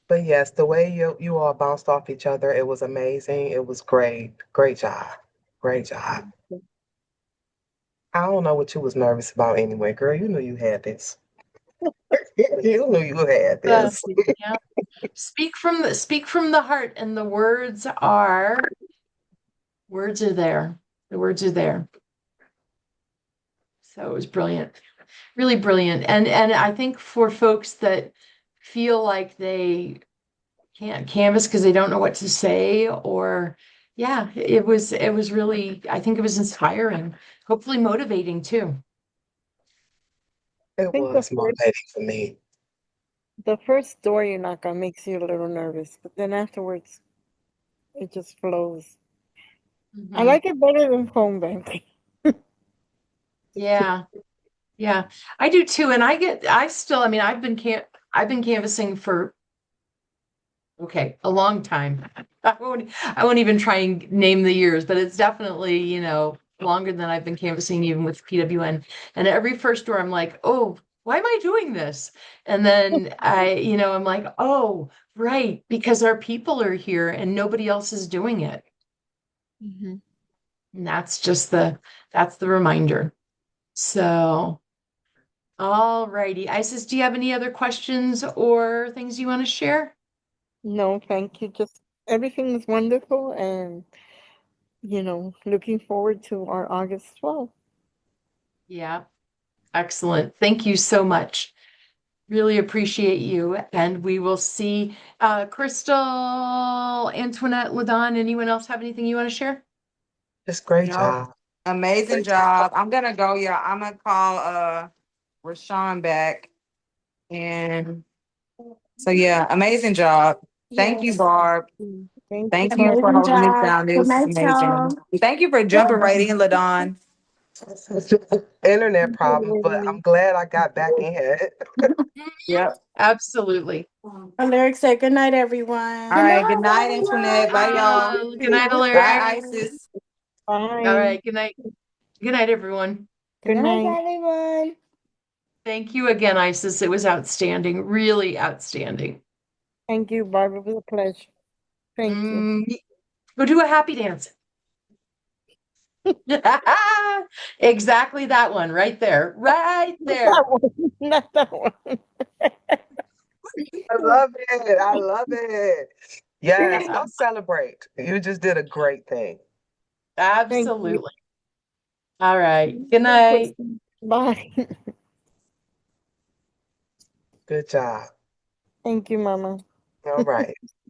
But yes, the way you all bounced off each other, it was amazing. It was great. Great job. Great job. I don't know what you was nervous about anyway, girl. You knew you had this. You knew you had this. Yeah. Speak from the heart, and the words are there. The words are there. So it was brilliant. Really brilliant. And I think for folks that feel like they can't canvas because they don't know what to say, or yeah, it was really, I think it was inspiring, hopefully motivating too. I It think was motivating for me. the first door you knock on makes you a little nervous, but then afterwards it just flows. I Mhm. like it better than phone banking. Yeah. Yeah, I do too. And I still, I mean, I've been canvassing for, okay, a long time. I won't even try and name the years, but it's definitely, longer than I've been canvassing even with PWN. And every first door I'm like, oh, why am I doing this? And then I'm like, oh, right, because our people are here and nobody else is doing it. Mm-hmm. And that's the reminder. So, all righty. Isis, do you have any other questions or things you want to share? No, thank you. Just everything is wonderful and looking forward to our August 12th. Yeah, excellent. Thank you so much. Really appreciate you. And we will see Crystal, Antoinette, Ladon. Anyone else have anything you want to share? Just great No, job. amazing Great job. job. I'm gonna go, yeah. I'm gonna call Rashawn back. And so yeah, amazing job. Thank you, Yes. Barb. Thank you, Thank you for Barbara. Amazing holding this job. down. It Good was night, y'all. amazing. Thank you for jumping right in, Ladon. Internet problem, but I'm glad I got back in. Yep. Absolutely. Alaric said good night, All everyone. right. Good night, Antoinette. Bye, y'all. Good night, Bye, Alaric. Isis. Bye. All right. Good night. Good night, everyone. Good night. everyone. Thank you again, Isis. It was outstanding. Really outstanding. Thank you, Barbara. It was a pleasure. Thank you. Go do a happy dance. Exactly that one right there. Right there. That one, not that one. I love it. I love it. Yes, go celebrate. You just did a great thing. Thank you. Absolutely. All right. Good night. Bye. Good job. Thank you, Mama. All right.